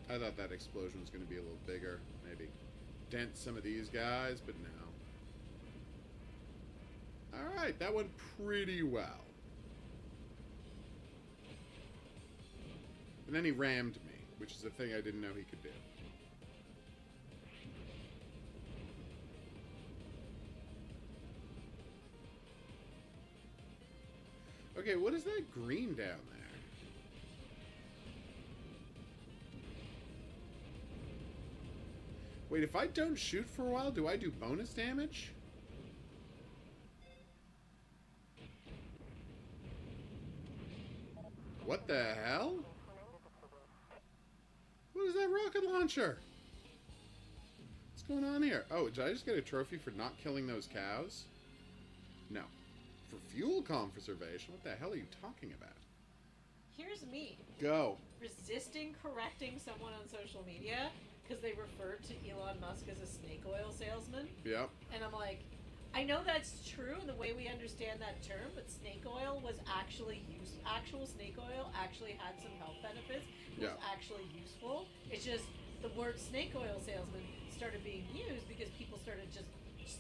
I thought that explosion was going to be a little bigger. Maybe dent some of these guys, but no. Alright, that went pretty well. And then he rammed me, which is a thing I didn't know he could do. Okay, what is that green down there? Wait, if I don't shoot for a while, do I do bonus damage? What the hell? What is that rocket launcher? What's going on here? Oh, did I just get a trophy for not killing those cows? No. For fuel conservation? What the hell are you talking about? Here's me. Go. Resisting correcting someone on social media because they referred to Elon Musk as a snake oil salesman. Yep. And I'm like, I know that's true in the way we understand that term, but snake oil was actually used. Actual snake oil actually had some health benefits. It was actually useful. It's just the word snake oil salesman started being used because people started just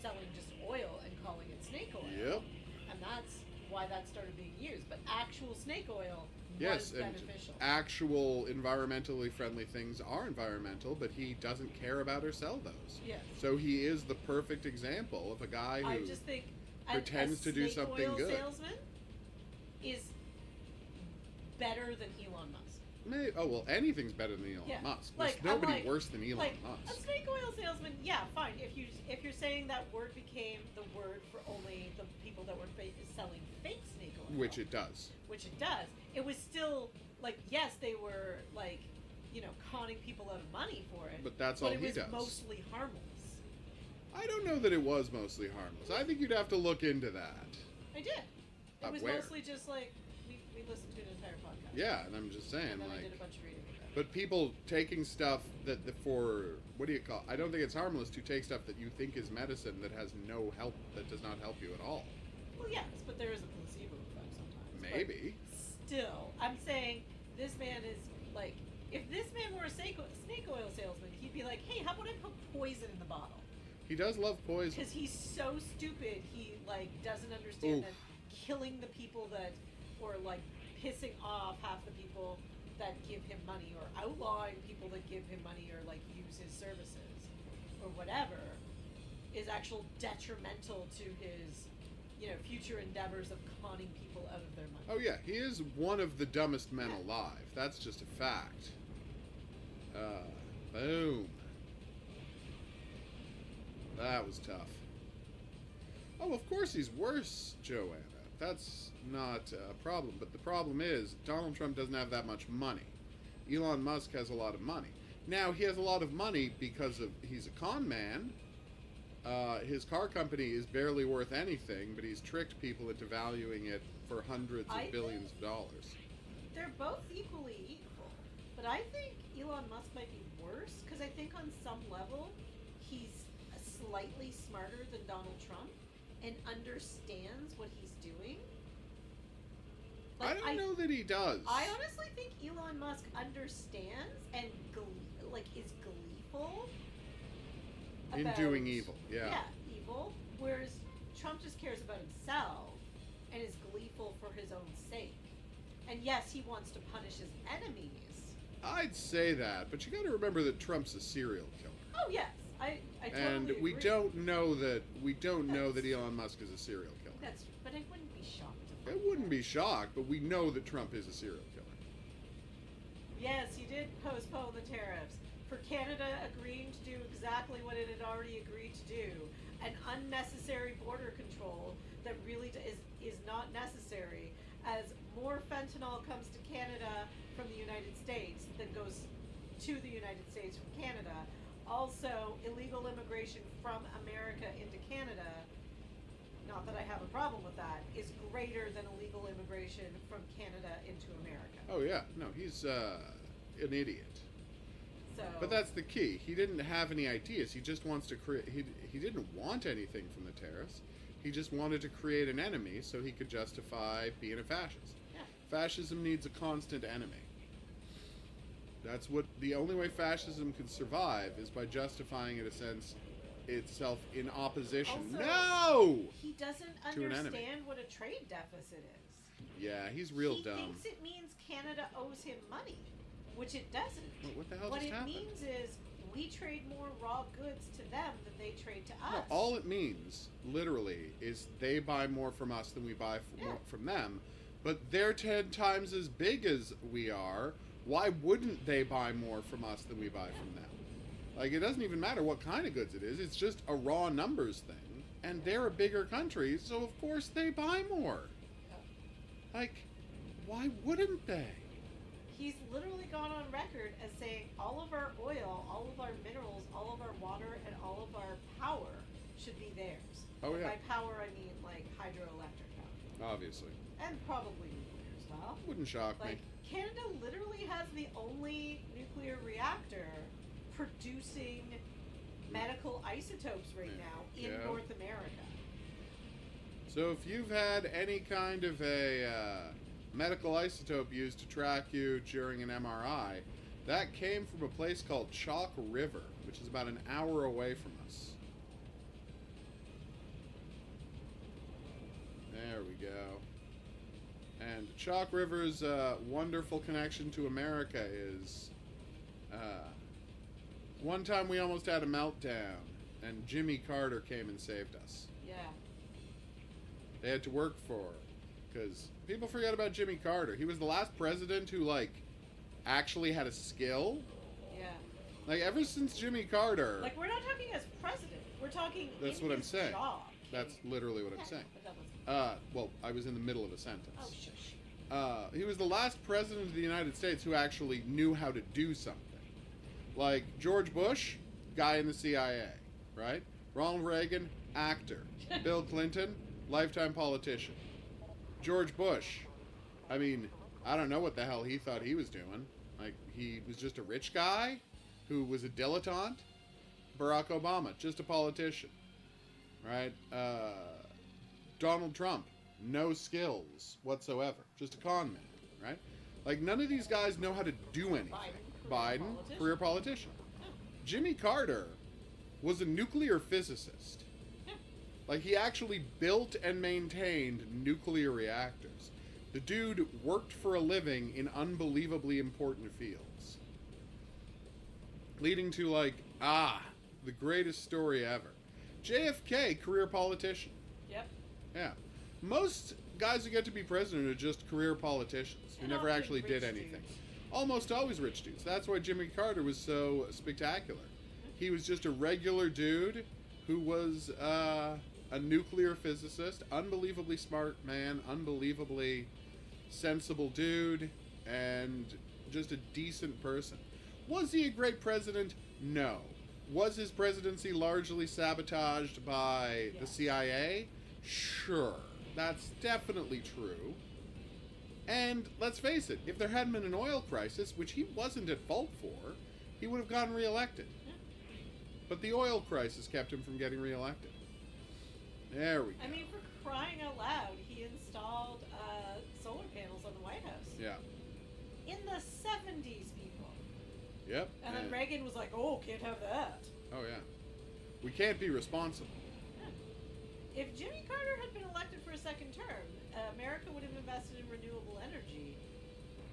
selling just oil and calling it snake oil. Yep. And that's why that started being used. But actual snake oil Yes, was and beneficial. actual environmentally friendly things are environmental, but he doesn't care about or sell those. Yes. So he is the perfect example of a guy who I just think pretends to do something oil good. salesman is better than Elon Musk. Oh, well, anything's better than Elon Yeah. Musk. Like, There's nobody I'm like- worse than Elon Like Musk. a snake oil salesman, yeah, fine. If you're saying that word became the word for only the people that were selling fake snake oil, Which it does. which it does, it was still like, yes, they were like, conning people out of money for it. But that's all it he was does. mostly harmless. I don't know that it was mostly harmless. I think you'd have to look into that. I did. It was where? mostly just like we listened to an entire podcast. Yeah, and I'm just saying, And then I like... did a bunch of reading about it. But people taking stuff what do you call... I don't think it's harmless to take stuff that you think is medicine that has no help, that does not help you at all. Well, yes, but there is a placebo effect sometimes. But Maybe. still, I'm saying this man is like, if this man were a snake oil salesman, he'd be like, hey, how about I put poison in the bottle? He does love poison. Because he's so stupid, he like doesn't understand Oof. that killing the people that, or like pissing off half the people that give him money, or outlawing people that give him money or like use his services, or whatever, is actual detrimental to his, future endeavors of conning people out of their money. Oh yeah, he is one of the dumbest men alive. That's just a fact. Boom. That was tough. Oh, of course he's worse, Joanna. That's not a problem. But the problem is, Donald Trump doesn't have that much money. Elon Musk has a lot of money. Now, he has a lot of money because he's a con man. His car company is barely worth anything, but he's tricked people into valuing it for hundreds of billions of dollars. They're both equally equal, but I think Elon Musk might be worse because I think on some level he's slightly smarter than Donald Trump and understands what he's doing. I don't know that he does. I honestly think Elon Musk understands and is gleeful in about doing evil. Yeah. Evil. Whereas Trump just cares about himself and is gleeful for his own sake. And yes, he wants to punish his enemies. I'd say that, but you got to remember that Trump's a serial killer. Oh yes, I totally And agree. we don't know that Elon Musk is a serial killer. That's true, but I wouldn't be shocked. I wouldn't be shocked, but we know that Trump is a serial killer. Yes, he did postpone the tariffs for Canada agreeing to do exactly what it had already agreed to do, an unnecessary border control that really is not necessary, as more fentanyl comes to Canada from the United States than goes to the United States from Canada. Also, illegal immigration from America into Canada, not that I have a problem with that, is greater than illegal immigration from Canada into America. Oh yeah, no, he's an idiot. So, But that's the key. He didn't have any ideas. He just wants to create. He didn't want anything from the tariffs. He just wanted to create an enemy so he could justify being a fascist. yeah. Fascism needs a constant enemy. That's what the only way fascism can survive is by justifying it itself in opposition. Also, No. He doesn't To an enemy. understand what a trade deficit is. Yeah, he's real he dumb. thinks it means Canada owes him money, which it doesn't. What the hell What just it happened? means is we trade more raw goods to them than they trade to us. No, all it means, literally, is they buy more from us than we buy more from them. But they're 10 times as big as we are. Why wouldn't they buy more from us than we buy from them? Like, it doesn't even matter what kind of goods it is. It's just a raw numbers thing. And they're a bigger country, so of course they buy more. Like, why wouldn't they? He's literally gone on record as saying all of our oil, all of our minerals, all of our water, and all of our power should be theirs. Oh, And yeah. by power, I mean like hydroelectric power. Obviously. And probably nuclear as well. Wouldn't shock Like, me. Canada literally has the only nuclear reactor producing medical isotopes right now in Yeah. North America. So if you've had any kind of a medical isotope used to track you during an MRI, that came from a place called Chalk River, which is about an hour away from us. There we go. And Chalk River's wonderful connection to America is one time we almost had a meltdown, and Jimmy Carter came and saved us. Yeah. They had to work for, because people forget about Jimmy Carter. He was the last president who, like, actually had a skill. Yeah. Like, ever since Jimmy Carter, Like, we're not talking as president. We're talking That's in what I'm his saying. job. that's literally what I'm Yeah, saying. but that wasn't- Well, I was in the middle of a sentence. Oh, shush. He was the last president of the United States who actually knew how to do something. Like, George Bush, guy in the CIA, right? Ronald Reagan, actor. Bill Clinton, lifetime politician. George Bush, I mean, I don't know what the hell he thought he was doing. Like, he was just a rich guy who was a dilettante. Barack Obama, just a politician, right? Donald Trump, no skills whatsoever, just a con man, right? Like, none of these guys know how to do anything. Biden, career politician. Jimmy Carter was a nuclear physicist. Like, he actually built and maintained nuclear reactors. The dude worked for a living in unbelievably important fields. Leading to, like, the greatest story ever. JFK, career politician. Yep. Yeah. Most guys who get to be president are just career politicians who And never often actually rich did anything. dudes. Almost always rich dudes. That's why Jimmy Carter was so spectacular. He was just a regular dude who was a nuclear physicist, unbelievably smart man, unbelievably sensible dude, and just a decent person. Was he a great president? No. Was his presidency largely sabotaged by the Yes. CIA? Sure. That's definitely true. And let's face it, if there hadn't been an oil crisis, which he wasn't at fault for, he would have gotten reelected. But the oil crisis kept him from getting reelected. There we go. I mean, for crying out loud, he installed solar panels on the White House. Yeah. In the 70s, people. Yep. And then Reagan was like, oh, can't have that. Oh, yeah. We can't be responsible. If Jimmy Carter had been elected for a second term, America would have invested in renewable energy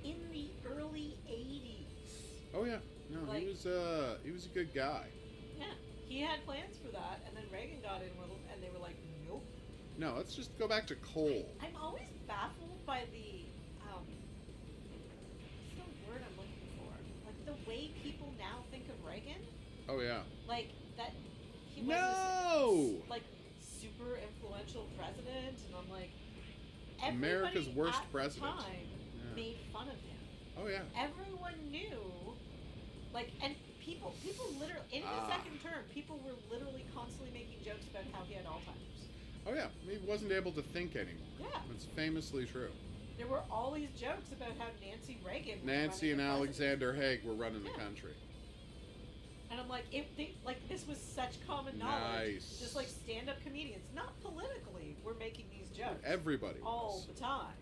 in the early 80s. Oh, yeah. No, Like- he was a good guy. Yeah. He had plans for that, and then Reagan got in with him, and they were like, nope. No, let's just go back to coal. I'm always baffled by the, what's the word I'm looking for? Like, the way people now think of Reagan? Oh, yeah. Like, that he was No! this, like, super influential president, and I'm like, America's everybody worst at the president. time Yeah. made fun of him. Oh, yeah. Everyone knew, like, and people literally, in his Ah. second term, people were literally constantly making jokes about how he had Alzheimer's. Oh yeah, he wasn't able to think anymore. Yeah. It's famously true. There were all these jokes about how Nancy Reagan was Nancy running and the Alexander Haig were running the Yeah. country. And I'm like, this was such common knowledge. Nice. Just like stand-up comedians, not politically, were making these jokes Everybody all was. the time.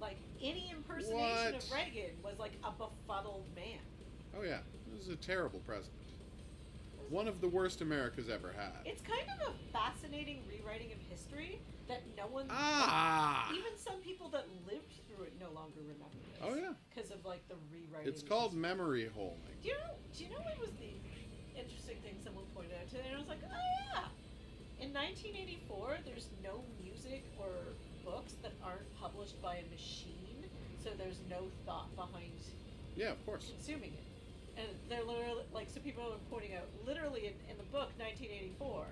Like any impersonation What? of Reagan was like a befuddled man. Oh yeah, this is a terrible president. One of the worst America's ever had. It's kind of a fascinating rewriting of history that no one, even some people that lived through it, no longer remember this. Oh yeah. Because of like the rewriting. It's of called history. memory holding. Do you know what was the interesting thing someone pointed out today? And I was like, oh yeah. In 1984, there's no music or books that aren't published by a machine, so there's no thought behind Yeah, of course. consuming it. And they're literally, like, so people are pointing out, literally in the book 1984,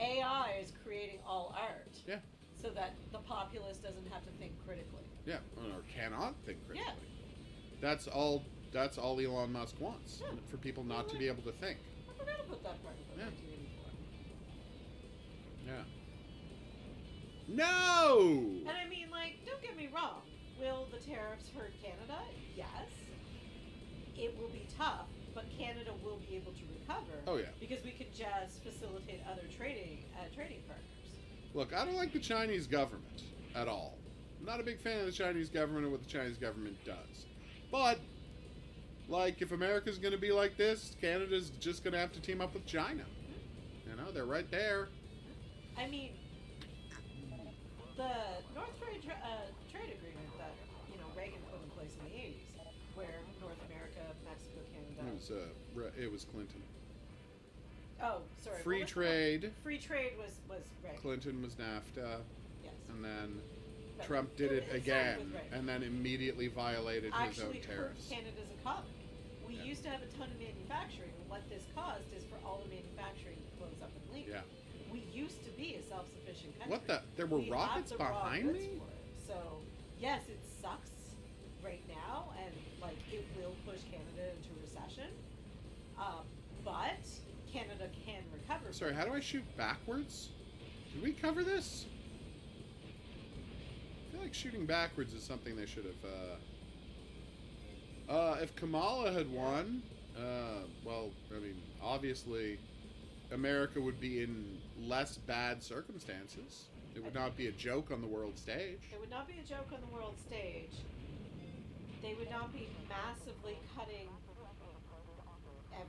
AI is creating all art. Yeah. So that the populace doesn't have to think critically. Yeah, or cannot think critically. Yeah. That's all Elon Musk wants. Yeah. For people not to be able to think. I forgot to put that part of Yeah. 1984. Yeah. No! And I mean, like, don't get me wrong. Will the tariffs hurt Canada? Yes. It will be tough, but Canada will be able to recover. Oh, yeah. Because we could just facilitate other trading partners. Look, I don't like the Chinese government at all. I'm not a big fan of the Chinese government or what the Chinese government does. But, like, if America's going to be like this, Canada's just going to have to team up with China. You know, they're right there. I mean, the North Trade Agreement that, Reagan put in place in the 80s, where North America, Mexico, Canada... It was Clinton. Oh, sorry. Free what was the trade. one? Free trade was Reagan. Clinton was NAFTA. Yes. And then No, Trump did it started again, with Reagan. and then immediately violated his own Actually hurt tariffs. Canada's economy. We Yeah. used to have a ton of manufacturing, and what this caused is for all the manufacturing to close up and leave. Yeah. We used to be a self-sufficient country. What the? There were We rockets have the raw behind goods me? for it. So, yes, it sucks right now, and like it will push Canada into recession. But Canada can recover. Sorry, how do I shoot backwards? Did we cover this? I feel like shooting backwards is something they should have. If Kamala had won, well, I mean, obviously, America would be in less bad circumstances. It would not be a joke on the world stage. It would not be a joke on the world stage. They would not be massively cutting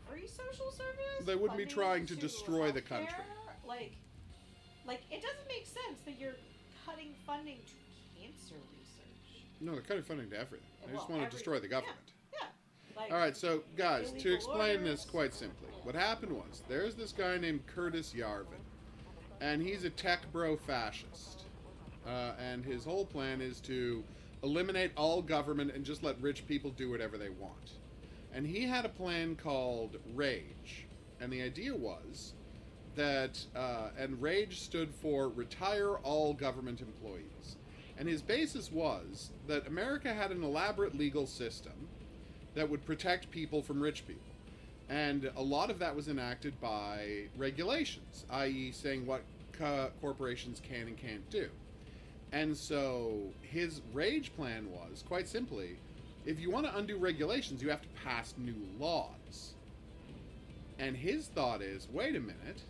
every social service. They wouldn't be funding trying to destroy the healthcare. country. Like it doesn't make sense that you're cutting funding to cancer research. No, they're cutting funding to everything. They just Well, want to destroy the government. Yeah. Like, All right, so guys, to illegal explain this orders. quite simply, what happened was there's this guy named Curtis Yarvin, and he's a tech bro fascist, and his whole plan is to eliminate all government and just let rich people do whatever they want. And he had a plan called RAGE, and the idea was that, and RAGE stood for Retire All Government Employees. And his basis was that America had an elaborate legal system that would protect people from rich people. And a lot of that was enacted by regulations, i.e. saying what corporations can and can't do. And so his RAGE plan was, quite simply, if you want to undo regulations, you have to pass new laws. And his thought is, wait a minute,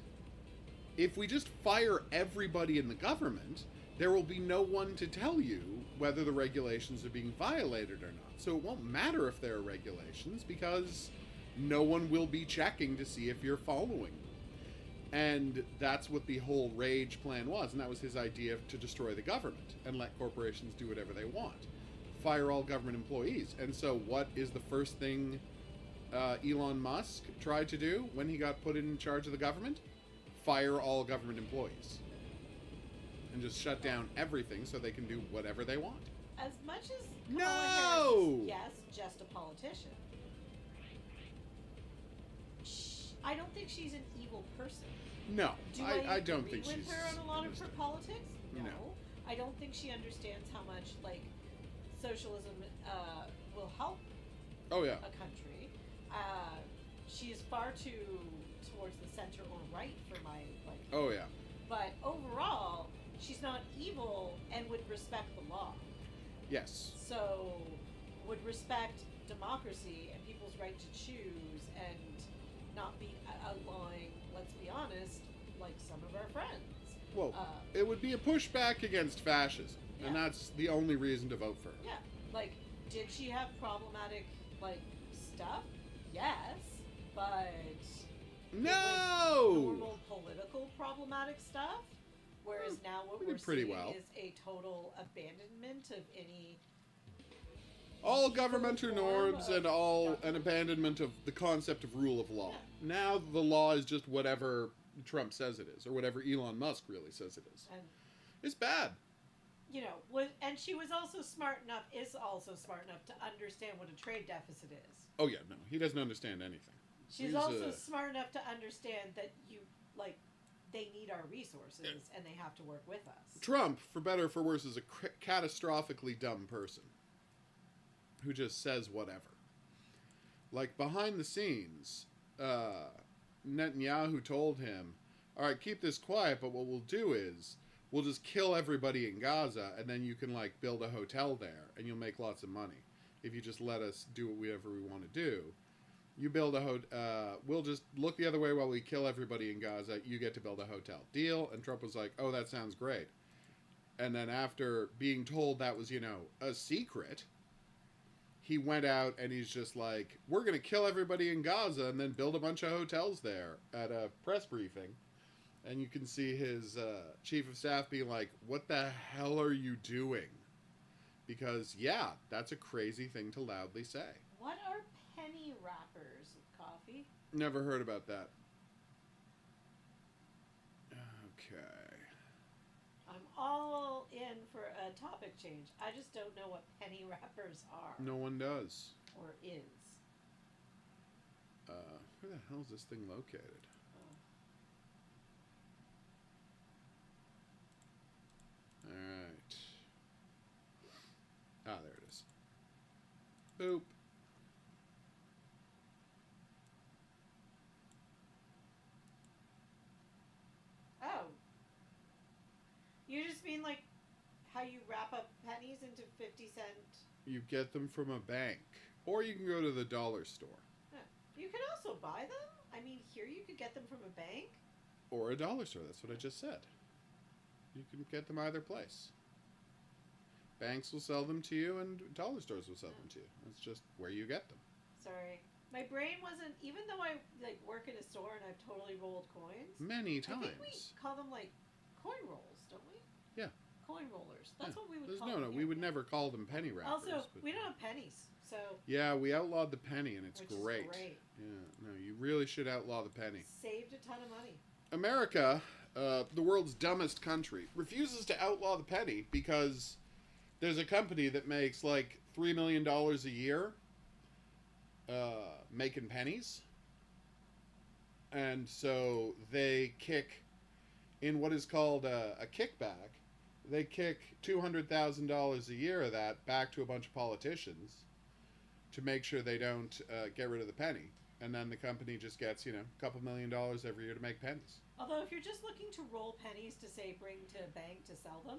if we just fire everybody in the government, there will be no one to tell you whether the regulations are being violated or not. So it won't matter if there are regulations because no one will be checking to see if you're following them. And that's what the whole RAGE plan was, and that was his idea to destroy the government and let corporations do whatever they want. Fire all government employees. And so what is the first thing Elon Musk tried to do when he got put in charge of the government? Fire all government employees. And just shut down everything so they can do whatever they want. As much as No! Kamala Harris is, yes, just a politician. I don't think she's an evil person. No, Do I don't agree think with she's her on a lot of her understood. politics? No. I don't think she understands how much like socialism will help Oh yeah. a country. She is far too towards the center or right for my like. Oh yeah. But overall, she's not evil and would respect the law. Yes. So, would respect democracy and people's right to choose and not be outlawing, let's be honest, like some of our friends. Well, it would be a pushback against fascism, and that's the only reason to vote for her. Yeah. Like, did she have problematic, like, stuff? Yes. But... No! Normal political problematic stuff. Whereas now what we're seeing is a total abandonment of any... all governmental norms and an abandonment of the concept of rule of law. Yeah. Now the law is just whatever Trump says it is, or whatever Elon Musk really says it is. And, it's bad. You know, and she was also smart enough to understand what a trade deficit is. Oh yeah, no, he doesn't understand anything. She's also smart enough to understand that they need our resources and they have to work with us. Trump, for better or for worse, is a catastrophically dumb person who just says whatever. Like, behind the scenes, Netanyahu told him, all right, keep this quiet, but what we'll do is we'll just kill everybody in Gaza, and then you can, like, build a hotel there, and you'll make lots of money if you just let us do whatever we want to do. You build we'll just look the other way while we kill everybody in Gaza. You get to build a hotel. Deal? And Trump was like, oh, that sounds great. And then after being told that was, a secret, he went out and he's just like, we're going to kill everybody in Gaza and then build a bunch of hotels there at a press briefing. And you can see his chief of staff being like, what the hell are you doing? Because, yeah, that's a crazy thing to loudly say. What are penny wrappers with coffee? Never heard about that. Okay. I'm all in for a topic change. I just don't know what penny wrappers are. No one does. Or is. Where the hell is this thing located? Oh. Alright. Ah, there it is. Boop. Oh. You just mean like how you wrap up pennies into 50-cent... You get them from a bank. Or you can go to the dollar store. Huh. You can also buy them? I mean, here you could get them from a bank? Or a dollar store, that's what I just said. You can get them either place. Banks will sell them to you and dollar stores will sell them to you. That's just where you get them. Sorry. My brain wasn't, even though I work in a store and I've totally rolled coins. Many times. I think we call them coin rolls, don't we? Yeah. Coin rollers. That's what we would call them. No, we would never call them penny wrappers. Also, we don't have pennies, so. Yeah, we outlawed the penny and it's great. Is great. Yeah, no, you really should outlaw the penny. Saved a ton of money. America, the world's dumbest country, refuses to outlaw the penny because there's a company that makes like $3 million a year making pennies. And so they kick in what is called a kickback. They kick $200,000 a year of that back to a bunch of politicians to make sure they don't get rid of the penny. And then the company just gets, a couple $1 million every year to make pennies. Although if you're just looking to roll pennies to, say, bring to a bank to sell them,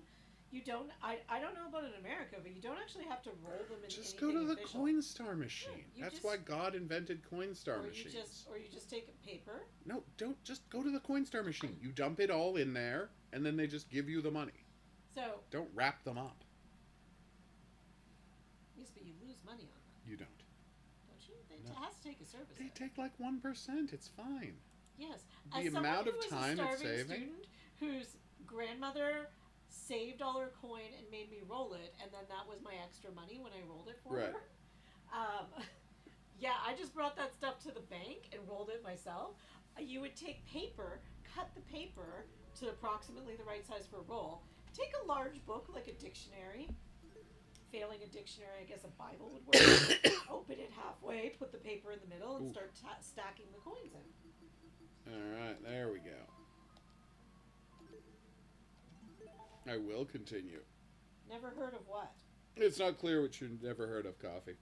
you don't, I don't know about in America, but you don't actually have to roll them in just anything go to the official. Coinstar machine. That's why God invented Coinstar machines. Or you just take a paper. No, don't. Just go to the Coinstar machine. You dump it all in there, and then they just give you the money. So. Don't wrap them up. Yes, but you lose money on them. You don't. Don't you? It has to take a service. They take like 1%. It's fine. Yes. The amount of time it's saving. Student whose grandmother saved all her coin and made me roll it, and then that was my extra money when I rolled it for her. Yeah, I just brought that stuff to the bank and rolled it myself. You would take paper, cut the paper to approximately the right size for a roll, take a large book like a dictionary. Failing a dictionary, I guess a Bible would work. Open it halfway, put the paper in the middle, and start stacking the coins in. Alright, there we go. I will continue. Never heard of what? It's not clear what you never heard of coffee.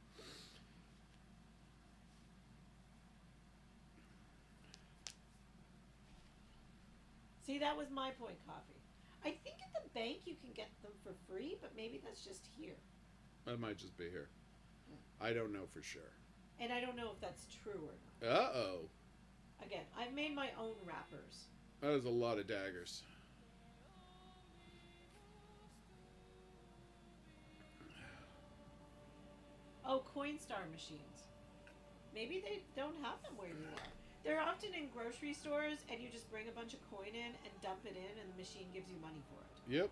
See, See, that was my point, coffee. I think at the bank you can get them for free, but maybe that's just here. That might just be here. I don't know for sure. And I don't know if that's true or not. Uh-oh. Again, I've made my own wrappers. That is a lot of daggers. Oh, Coinstar machines. Maybe they don't have them where you are. They're often in grocery stores, and you just bring a bunch of coin in and dump it in, and the machine gives you money for it. Yep.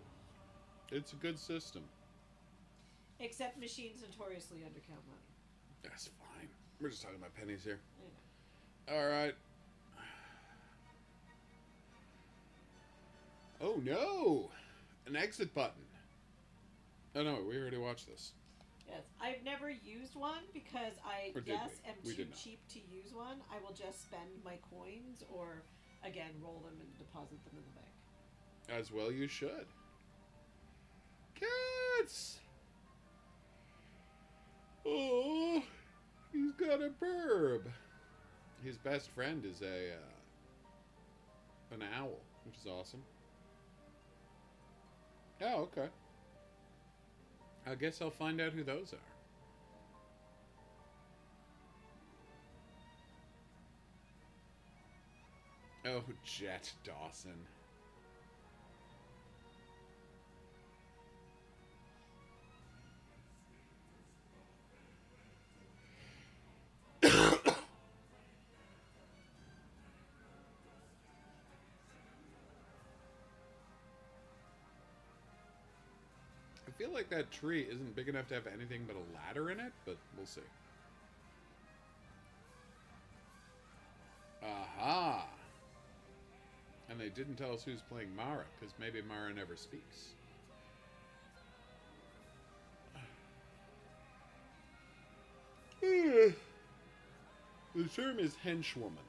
It's a good system. Except machines notoriously undercount money. That's fine. We're just talking about pennies here. I know. Alright. Oh no! An exit button. Oh no, we already watched this. Yes, I've never used one because I Or did am we? We too did not. cheap to use one. I will just spend my coins or, again, roll them and deposit them in the bank. As well you should. Cats! Oh, he's got a burb. His best friend is an owl, which is awesome. Oh, okay. I guess I'll find out who those are. Oh, Jet Dawson. I feel like that tree isn't big enough to have anything but a ladder in it, but we'll see. Aha! And they didn't tell us who's playing Mara, because maybe Mara never speaks. The term is henchwoman.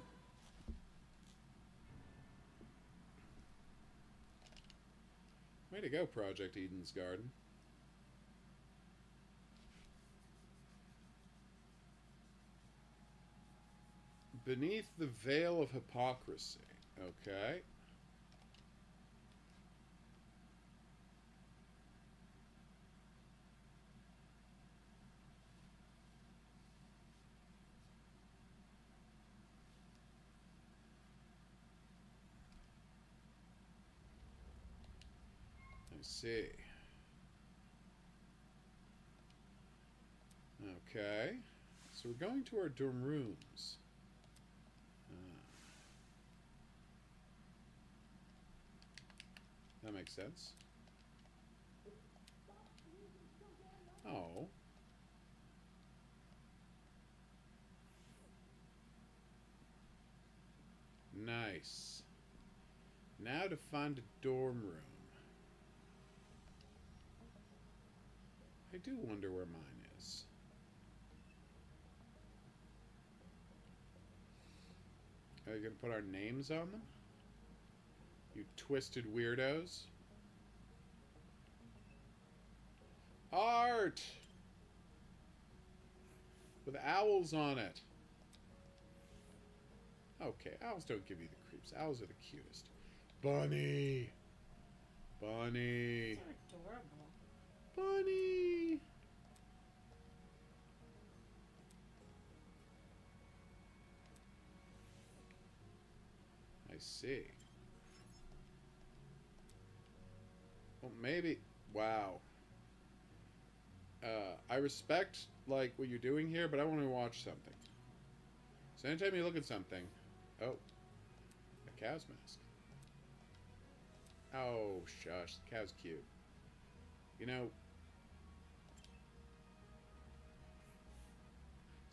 Way to go, Project Eden's Garden. Beneath the veil of hypocrisy. Okay. I see. Okay. So we're going to our dorm rooms. That makes sense. Oh. Nice. Now to find a dorm room. I do wonder where mine is. Are you gonna put our names on them? You twisted weirdos. Art! With owls on it. Okay, owls don't give you the creeps. Owls are the cutest. Bunny! Bunny! They're adorable. Bunny! I see. Well, maybe. Wow. I respect, like, what you're doing here, but I want to watch something. So anytime you look at something... Oh. A cow's mask. Oh, shush. The cow's cute. You know...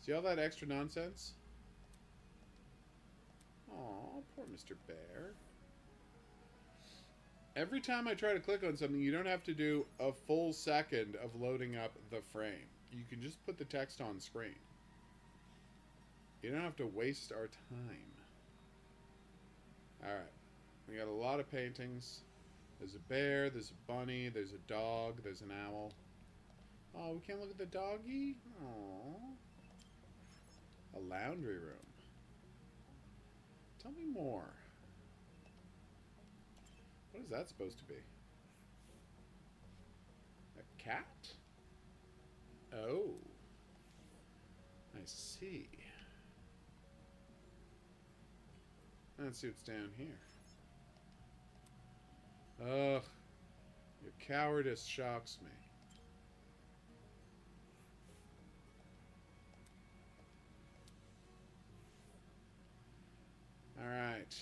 See all that extra nonsense? Aw, poor Mr. Bear. Every time I try to click on something, you don't have to do a full second of loading up the frame. You can just put the text on screen. You don't have to waste our time. Alright. We got a lot of paintings. There's a bear, there's a bunny, there's a dog, there's an owl. Oh, we can't look at the doggy? Aww. A laundry room. Tell me more. What is that supposed to be? A cat? Oh. I see. Let's see what's down here. Ugh. Your cowardice shocks me. Alright.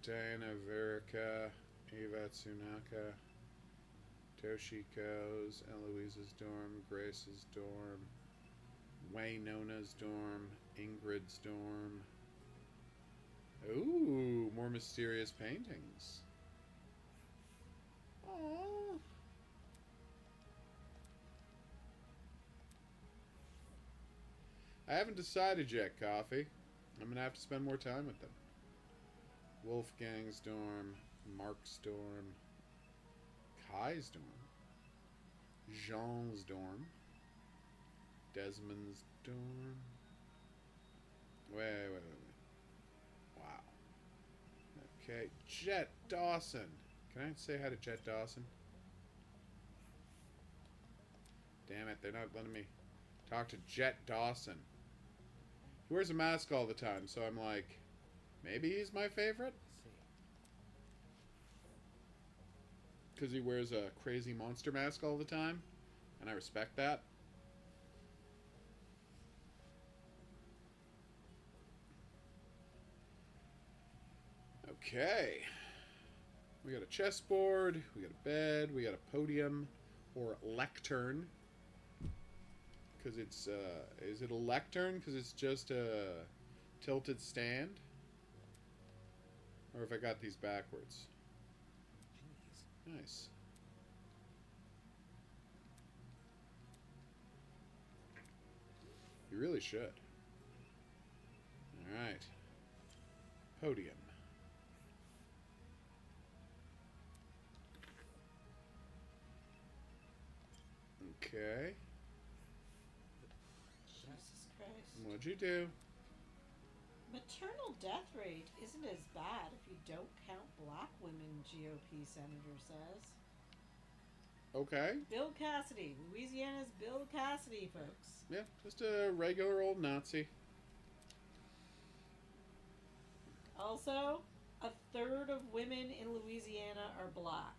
Diana Verica, Eva Tsunaka, Toshiko's, Eloise's dorm, Grace's dorm, Waynona's dorm, Ingrid's dorm. Ooh, more mysterious paintings. Aww. I haven't decided yet, Coffee. I'm gonna have to spend more time with them. Wolfgang's dorm, Mark's dorm, Kai's dorm, Jean's dorm, Desmond's dorm. Wait. Wow. Okay, Jet Dawson. Can I say hi to Jet Dawson? Damn it, they're not letting me talk to Jet Dawson. He wears a mask all the time, so I'm like, maybe he's my favorite? Because he wears a crazy monster mask all the time, and I respect that. Okay. We got a chessboard, we got a bed, we got a podium, or lectern. Because it's, is it a lectern? Because it's just a tilted stand? Or have I got these backwards? Nice. You really should. Alright. Podium. Okay. Jesus Christ. What'd you do? Maternal death rate isn't as bad if you don't count black women, GOP senator says. Okay. Bill Cassidy. Louisiana's Bill Cassidy, folks. Yeah, just a regular old Nazi. Also, a third of women in Louisiana are black.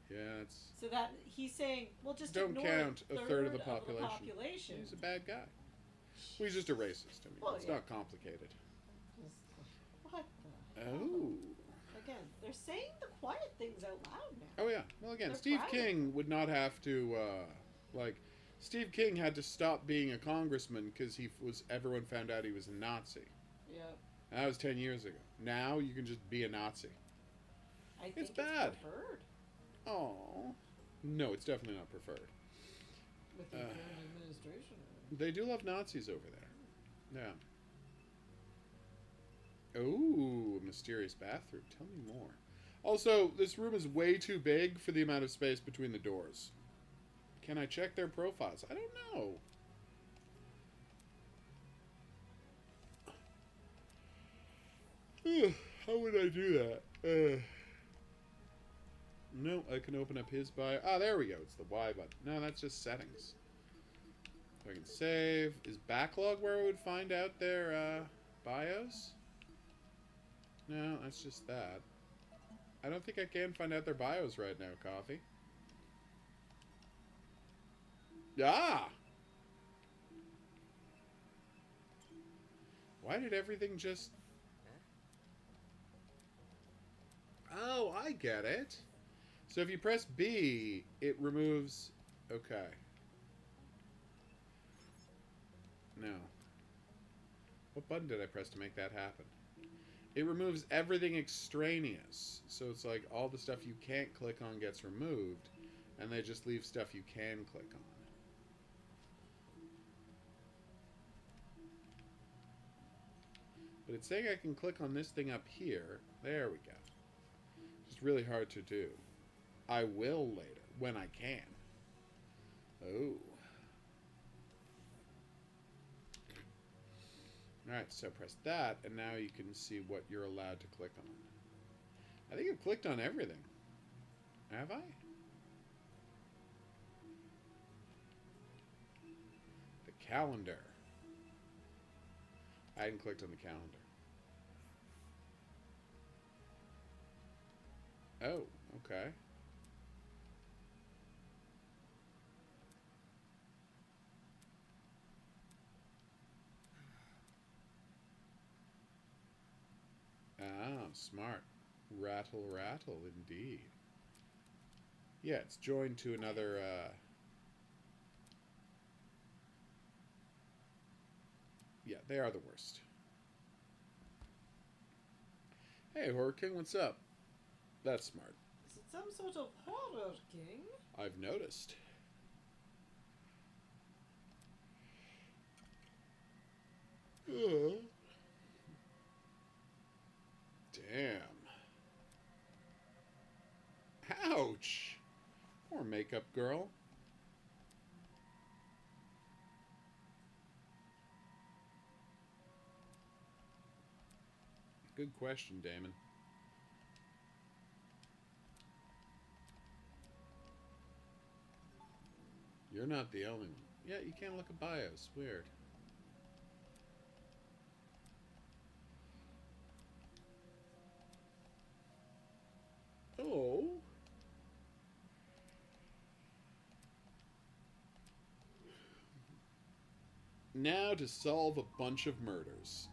Yeah, it's... So that he's saying, well, just Don't ignore count a third of the population. population. He's a bad guy. Well, he's just a racist. I mean, Well, it's yeah. not complicated. What the hell? Oh. Again, they're saying the quiet things out loud now. Oh, yeah. Well, again, They're Steve proud. King would not have to, Steve King had to stop being a congressman because everyone found out he was a Nazi. Yep. And that was 10 years ago. Now you can just be a Nazi. I think It's bad. preferred Oh. No, it's definitely not preferred. with the current administration. They do love Nazis over there. Yeah. Ooh, a mysterious bathroom. Tell me more. Also, this room is way too big for the amount of space between the doors. Can I check their profiles? I don't know. How would I do that? No, I can open up his bio. Ah, there we go. It's the Y button. No, that's just settings. So I can save. Is backlog where I would find out their bios? No, that's just that. I don't think I can find out their bios right now, Coffee. Ah! Why did everything just... Oh, I get it. So if you press B, it removes... Okay. No. What button did I press to make that happen? It removes everything extraneous. So it's like all the stuff you can't click on gets removed, and they just leave stuff you can click on. But it's saying I can click on this thing up here. There we go. It's really hard to do. I will later, when I can. Oh. Alright, so press that, and now you can see what you're allowed to click on. I think I've clicked on everything. Have I? The calendar. I hadn't clicked on the calendar. Oh, okay. Ah, smart. Rattle, rattle, indeed. Yeah, it's joined to another, yeah, they are the worst. Hey, Horror King, what's up? That's smart. Is it some sort of horror king? I've noticed. Damn. Ouch! Poor makeup girl. Good question, Damon. You're not the only one. Yeah, you can't look at bios. Weird. Oh. Now to solve a bunch of murders.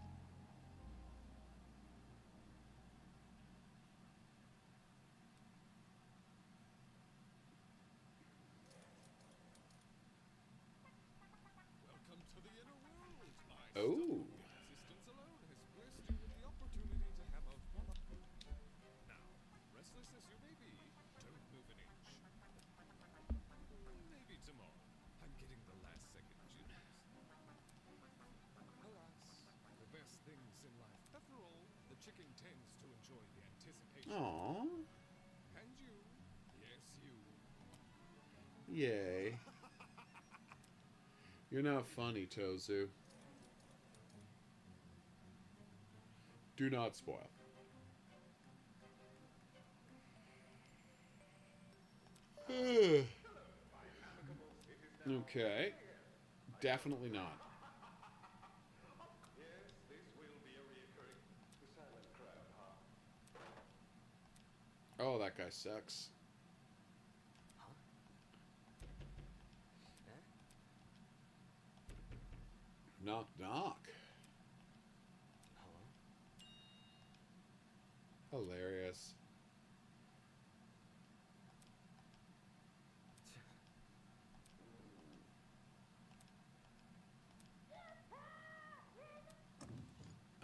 Welcome to the inner world. Oh. Existence alone has blessed you with the opportunity to have a one-up. Now, restless as you may be, don't move an inch. Maybe tomorrow. I'm getting the last second jitters. Alas, the best things in life. After all, the chicken tends to enjoy the anticipation. Aww. And you, yes you. Yay. You're not funny, Tozu. Do not spoil. Okay. Definitely not. Yes, this will be a reoccurring. The silent crowd, huh? Oh, that guy sucks. Huh? Eh? Knock, knock. Hello? Hilarious.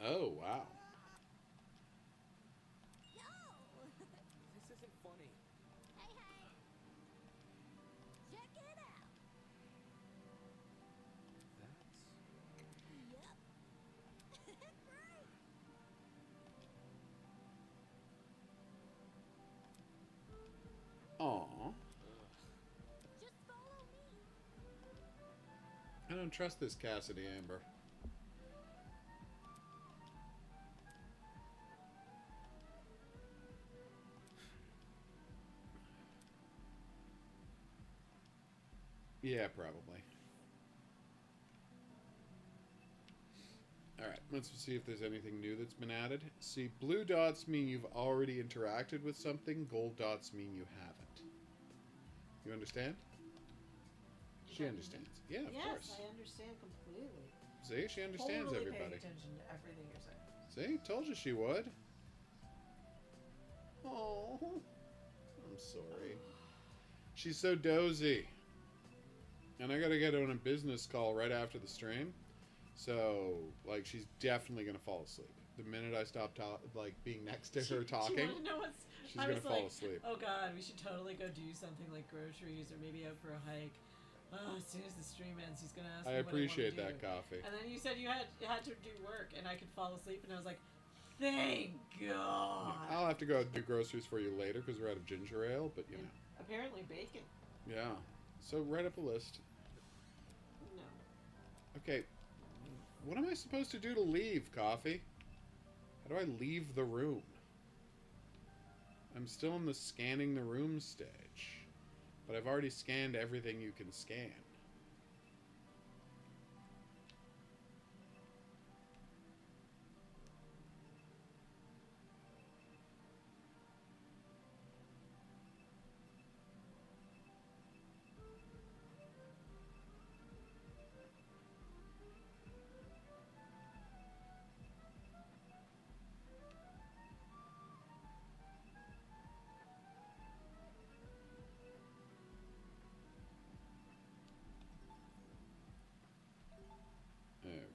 Oh, wow. This isn't funny. Hey, hey! Check it out! That's... Yep. Great! Aw. Just follow me. I don't trust this Cassidy Amber. Yeah, probably. Alright, let's see if there's anything new that's been added. See, blue dots mean you've already interacted with something. Gold dots mean you haven't. You understand? She understands. Yeah, of Yes, course. I understand completely. See, she understands Totally everybody. paying attention to everything you're saying. See, told you she would. Oh, I'm sorry. She's so dozy. And I gotta get on a business call right after the stream. So, like, she's definitely gonna fall asleep. The minute I stop being next to her talking, Do you want to know what's... she's I gonna was fall like, asleep. oh god, we should totally go do something like groceries or maybe out for a hike. Oh, as soon as the stream ends, he's gonna ask me I what appreciate I that wanna do. coffee. And then you said you had to do work, and I could fall asleep, and I was like, thank God. Yeah, I'll have to go do groceries for you later because we're out of ginger ale, but you And know. apparently bacon. Yeah. So write up a list. No. Okay. What am I supposed to do to leave, Coffee? How do I leave the room? I'm still in the scanning the room stage. But I've already scanned everything you can scan.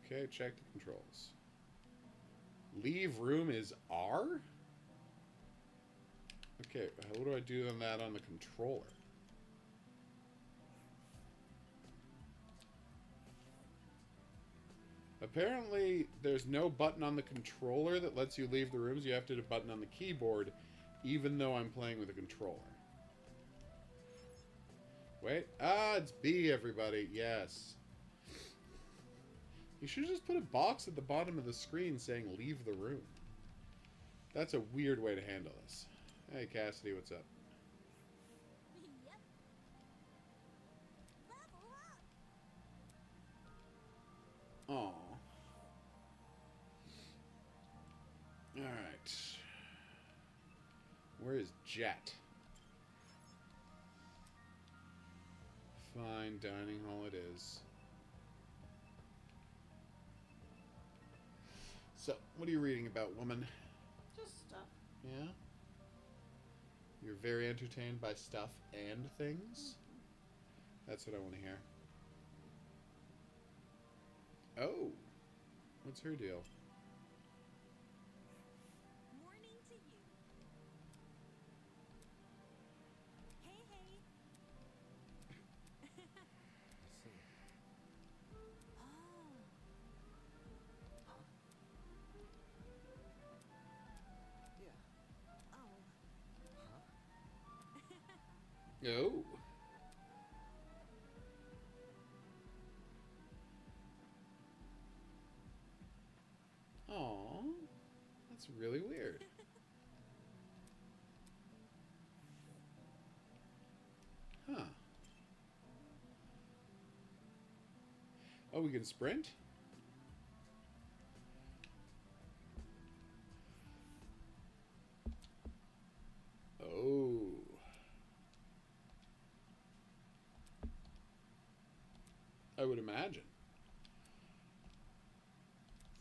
Okay, check the controls. Leave room is R? Okay, how do I do that on the controller? Apparently, there's no button on the controller that lets you leave the rooms. You have to hit a button on the keyboard, even though I'm playing with a controller. Wait. Ah, it's B, everybody. Yes. You should just put a box at the bottom of the screen saying, leave the room. That's a weird way to handle this. Hey, Cassidy, what's up? Yep. Level up. Aw. Alright. Where is Jet? Fine, dining hall it is. So, what are you reading about, woman? Just stuff. Yeah? You're very entertained by stuff and things? That's what I want to hear. Oh. What's her deal? Morning to you. Hey, hey. I see. Oh. Huh? Yeah. Oh. Huh? Oh. Aw. That's really weird. Huh. Oh, we can sprint? Oh. I would imagine.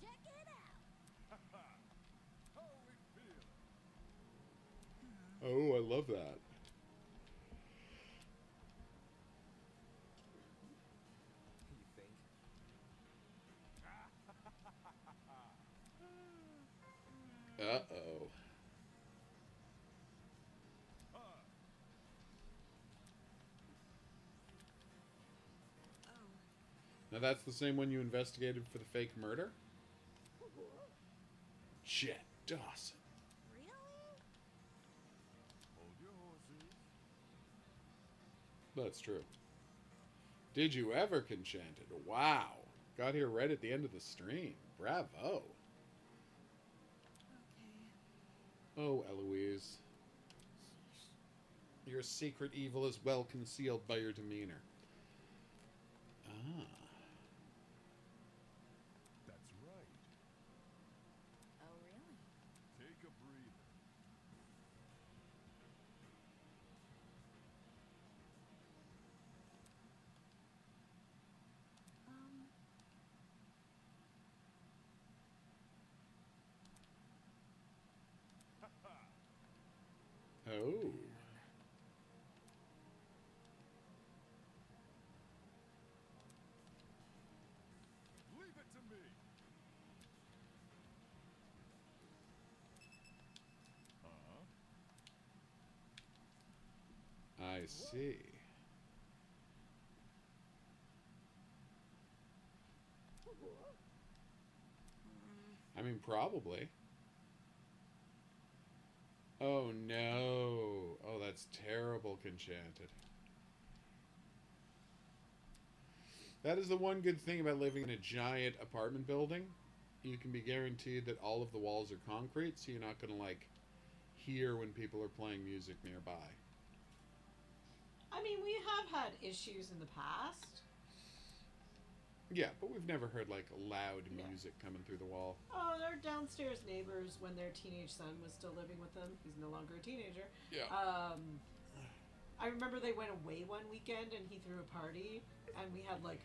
Check it out. Holy feel. Oh, I love that. You think? Uh-oh. Now that's the same one you investigated for the fake murder? Jet Dawson. Really? Hold your horses. That's true. Did you ever, Conchanted? Wow. Got here right at the end of the stream. Bravo. Oh, Eloise. Your secret evil is well concealed by your demeanor. Ah. That's right. Oh, really? Take a breather. Oh. Leave it to me. I see. I mean, probably. Oh, no. Oh, that's terrible, Conchanted. That is the one good thing about living in a giant apartment building. You can be guaranteed that all of the walls are concrete, so you're not going to, like, hear when people are playing music nearby. I mean, we have had issues in the past. Yeah, but we've never heard like loud Yeah. music coming through the wall. Oh, our downstairs neighbors, when their teenage son was still living with them, he's no longer a teenager. Yeah. I remember they went away one weekend and he threw a party, and we had like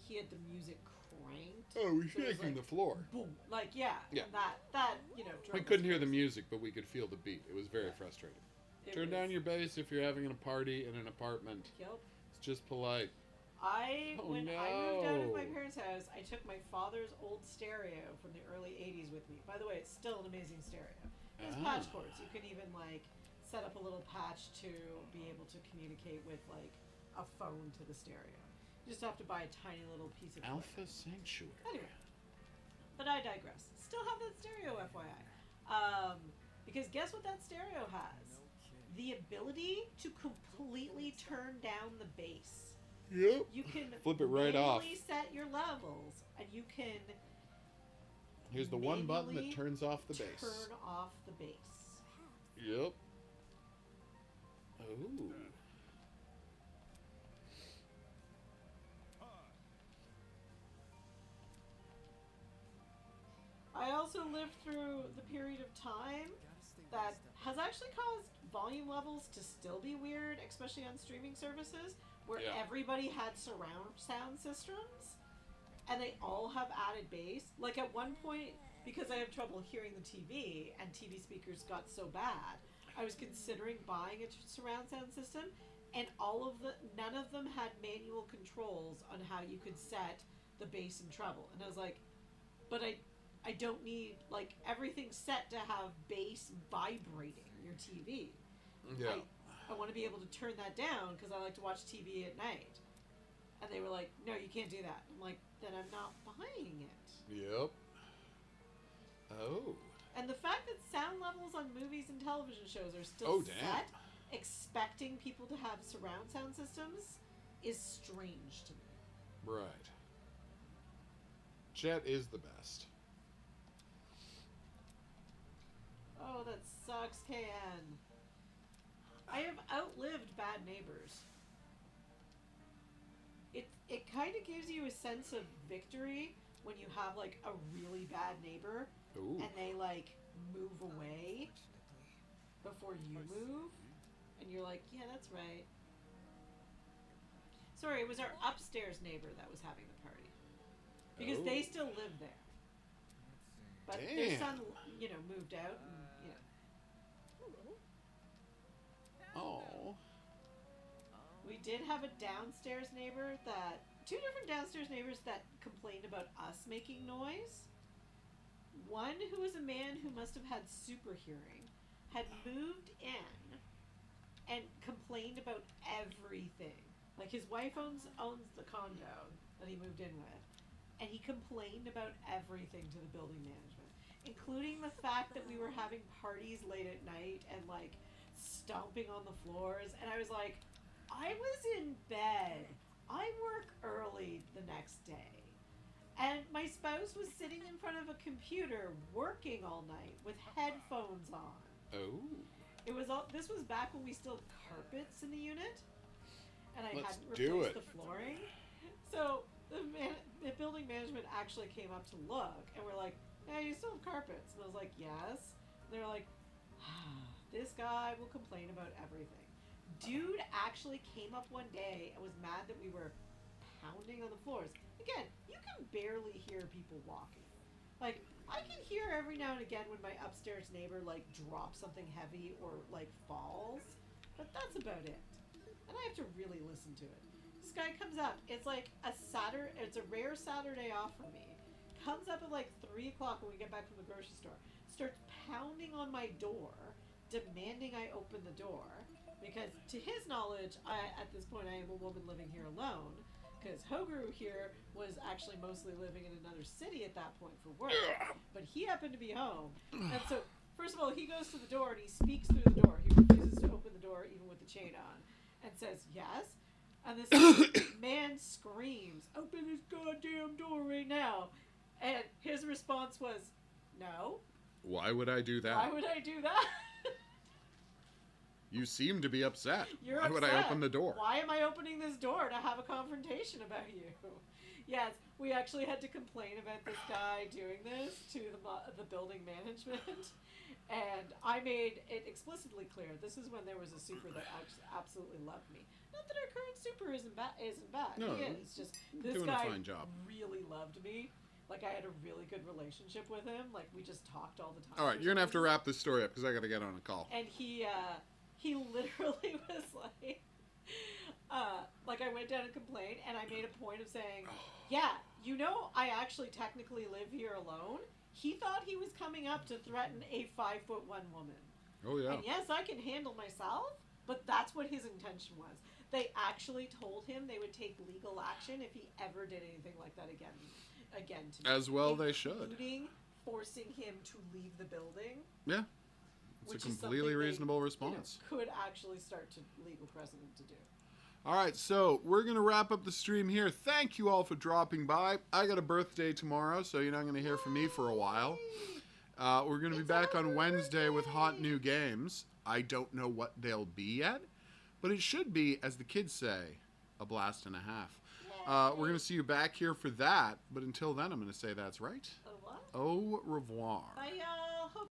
he had the music cranked. Oh, we So it was shaking like, the floor. Boom, like yeah, Yeah. and that you know. We drove couldn't us hear the crazy. music, but we could feel the beat. It was very frustrating. It Turn was- down your bass if you're having a party in an apartment. Yep. It's just polite. When I moved out of my no. parents' house, I took my father's old stereo from the early '80s with me. By the way, it's still an amazing stereo. It has patch Ah. cords. You can even like set up a little patch to be able to communicate with like a phone to the stereo. You just have to buy a tiny little piece of Alpha equipment. Sanctuary. Anyway, but I digress. Still have that stereo, FYI. Because guess what that stereo has? The ability to completely turn down the bass. Yep. You can Flip it right off. manually set your levels, and you can Here's the one button that manually turns off the bass. turn off the bass. Yep. Oh. I also lived through the period of time that has actually caused volume levels to still be weird, especially on streaming services, where Yeah. everybody had surround sound systems, and they all have added bass. Like at one point, because I have trouble hearing the TV, and TV speakers got so bad, I was considering buying a surround sound system, and none of them had manual controls on how you could set the bass and treble. And I was like, but I don't need, like, everything's set to have bass vibrating your TV. Yeah. I want to be able to turn that down because I like to watch TV at night. And they were like, no, you can't do that. I'm like, then I'm not buying it. Yep. Oh. And the fact that sound levels on movies and television shows are still Oh, set, damn. expecting people to have surround sound systems, is strange to me. Right. Jet is the best. Oh, that sucks, KN. I have outlived bad neighbors. It kind of gives you a sense of victory when you have like a really bad neighbor Ooh. and they like move away before you move, and you're like, yeah, that's right. Sorry, it was our upstairs neighbor that was having the party because they Oh. still live there. But their Damn. son, moved out, and Oh. we did have a downstairs neighbor two different downstairs neighbors that complained about us making noise. One, who was a man who must have had super hearing, had moved in and complained about everything. Like his wife owns the condo that he moved in with, and he complained about everything to the building management, including the fact that we were having parties late at night and like stomping on the floors. And I was like, I was in bed. I work early the next day. And my spouse was sitting in front of a computer working all night with headphones on. Oh. This was back when we still had carpets in the unit, and I Let's hadn't do replaced it. the flooring. So the building management actually came up to look, and we're like, "Hey, you still have carpets?" And I was like, "Yes." And they were like, "This guy will complain about everything." Dude actually came up one day and was mad that we were pounding on the floors. Again, you can barely hear people walking. Like, I can hear every now and again when my upstairs neighbor like drops something heavy or like falls, but that's about it. And I have to really listen to it. This guy comes up. It's like it's a rare Saturday off for me. Comes up at like 3 o'clock when we get back from the grocery store. Starts pounding on my door, demanding I open the door. Because to his knowledge, at this point I am a woman living here alone. Because Hoguru here was actually mostly living in another city at that point for work. But he happened to be home. And so, first of all, he goes to the door and he speaks through the door. He refuses to open the door even with the chain on. And says, yes. And this man screams, open this goddamn door right now. And his response was, no. Why would I do that? Why would I do that? You seem to be upset. You're Why would I upset. open the door? Why am I opening this door to have a confrontation about you? Yes, we actually had to complain about this guy doing this to the building management, and I made it explicitly clear this is when there was a super that absolutely loved me. Not that our current super isn't bad. No, He is. Just this doing guy a fine job. really loved me. Like, I had a really good relationship with him. Like, we just talked all the time. All right, you're gonna have to wrap this story up because I got to get on a call. And he literally was like I went down and complained, and I made a point of saying, yeah, you know, I actually technically live here alone. He thought he was coming up to threaten a 5'1" woman. Oh yeah. And yes, I can handle myself, but that's what his intention was. They actually told him they would take legal action if he ever did anything like that again to me. As well they should. Including forcing him to leave the building. Yeah. It's Which a is completely something they, reasonable response. could actually start to legal precedent to do. All right, so we're going to wrap up the stream here. Thank you all for dropping by. I got a birthday tomorrow, so you're not going to hear from me for a while. We're going to be back on Wednesday with hot new games. I don't know what they'll be yet, but it should be, as the kids say, a blast and a half. We're going to see you back here for that, but until then, I'm going to say that's right. Au revoir. Au revoir. Bye, y'all. Hope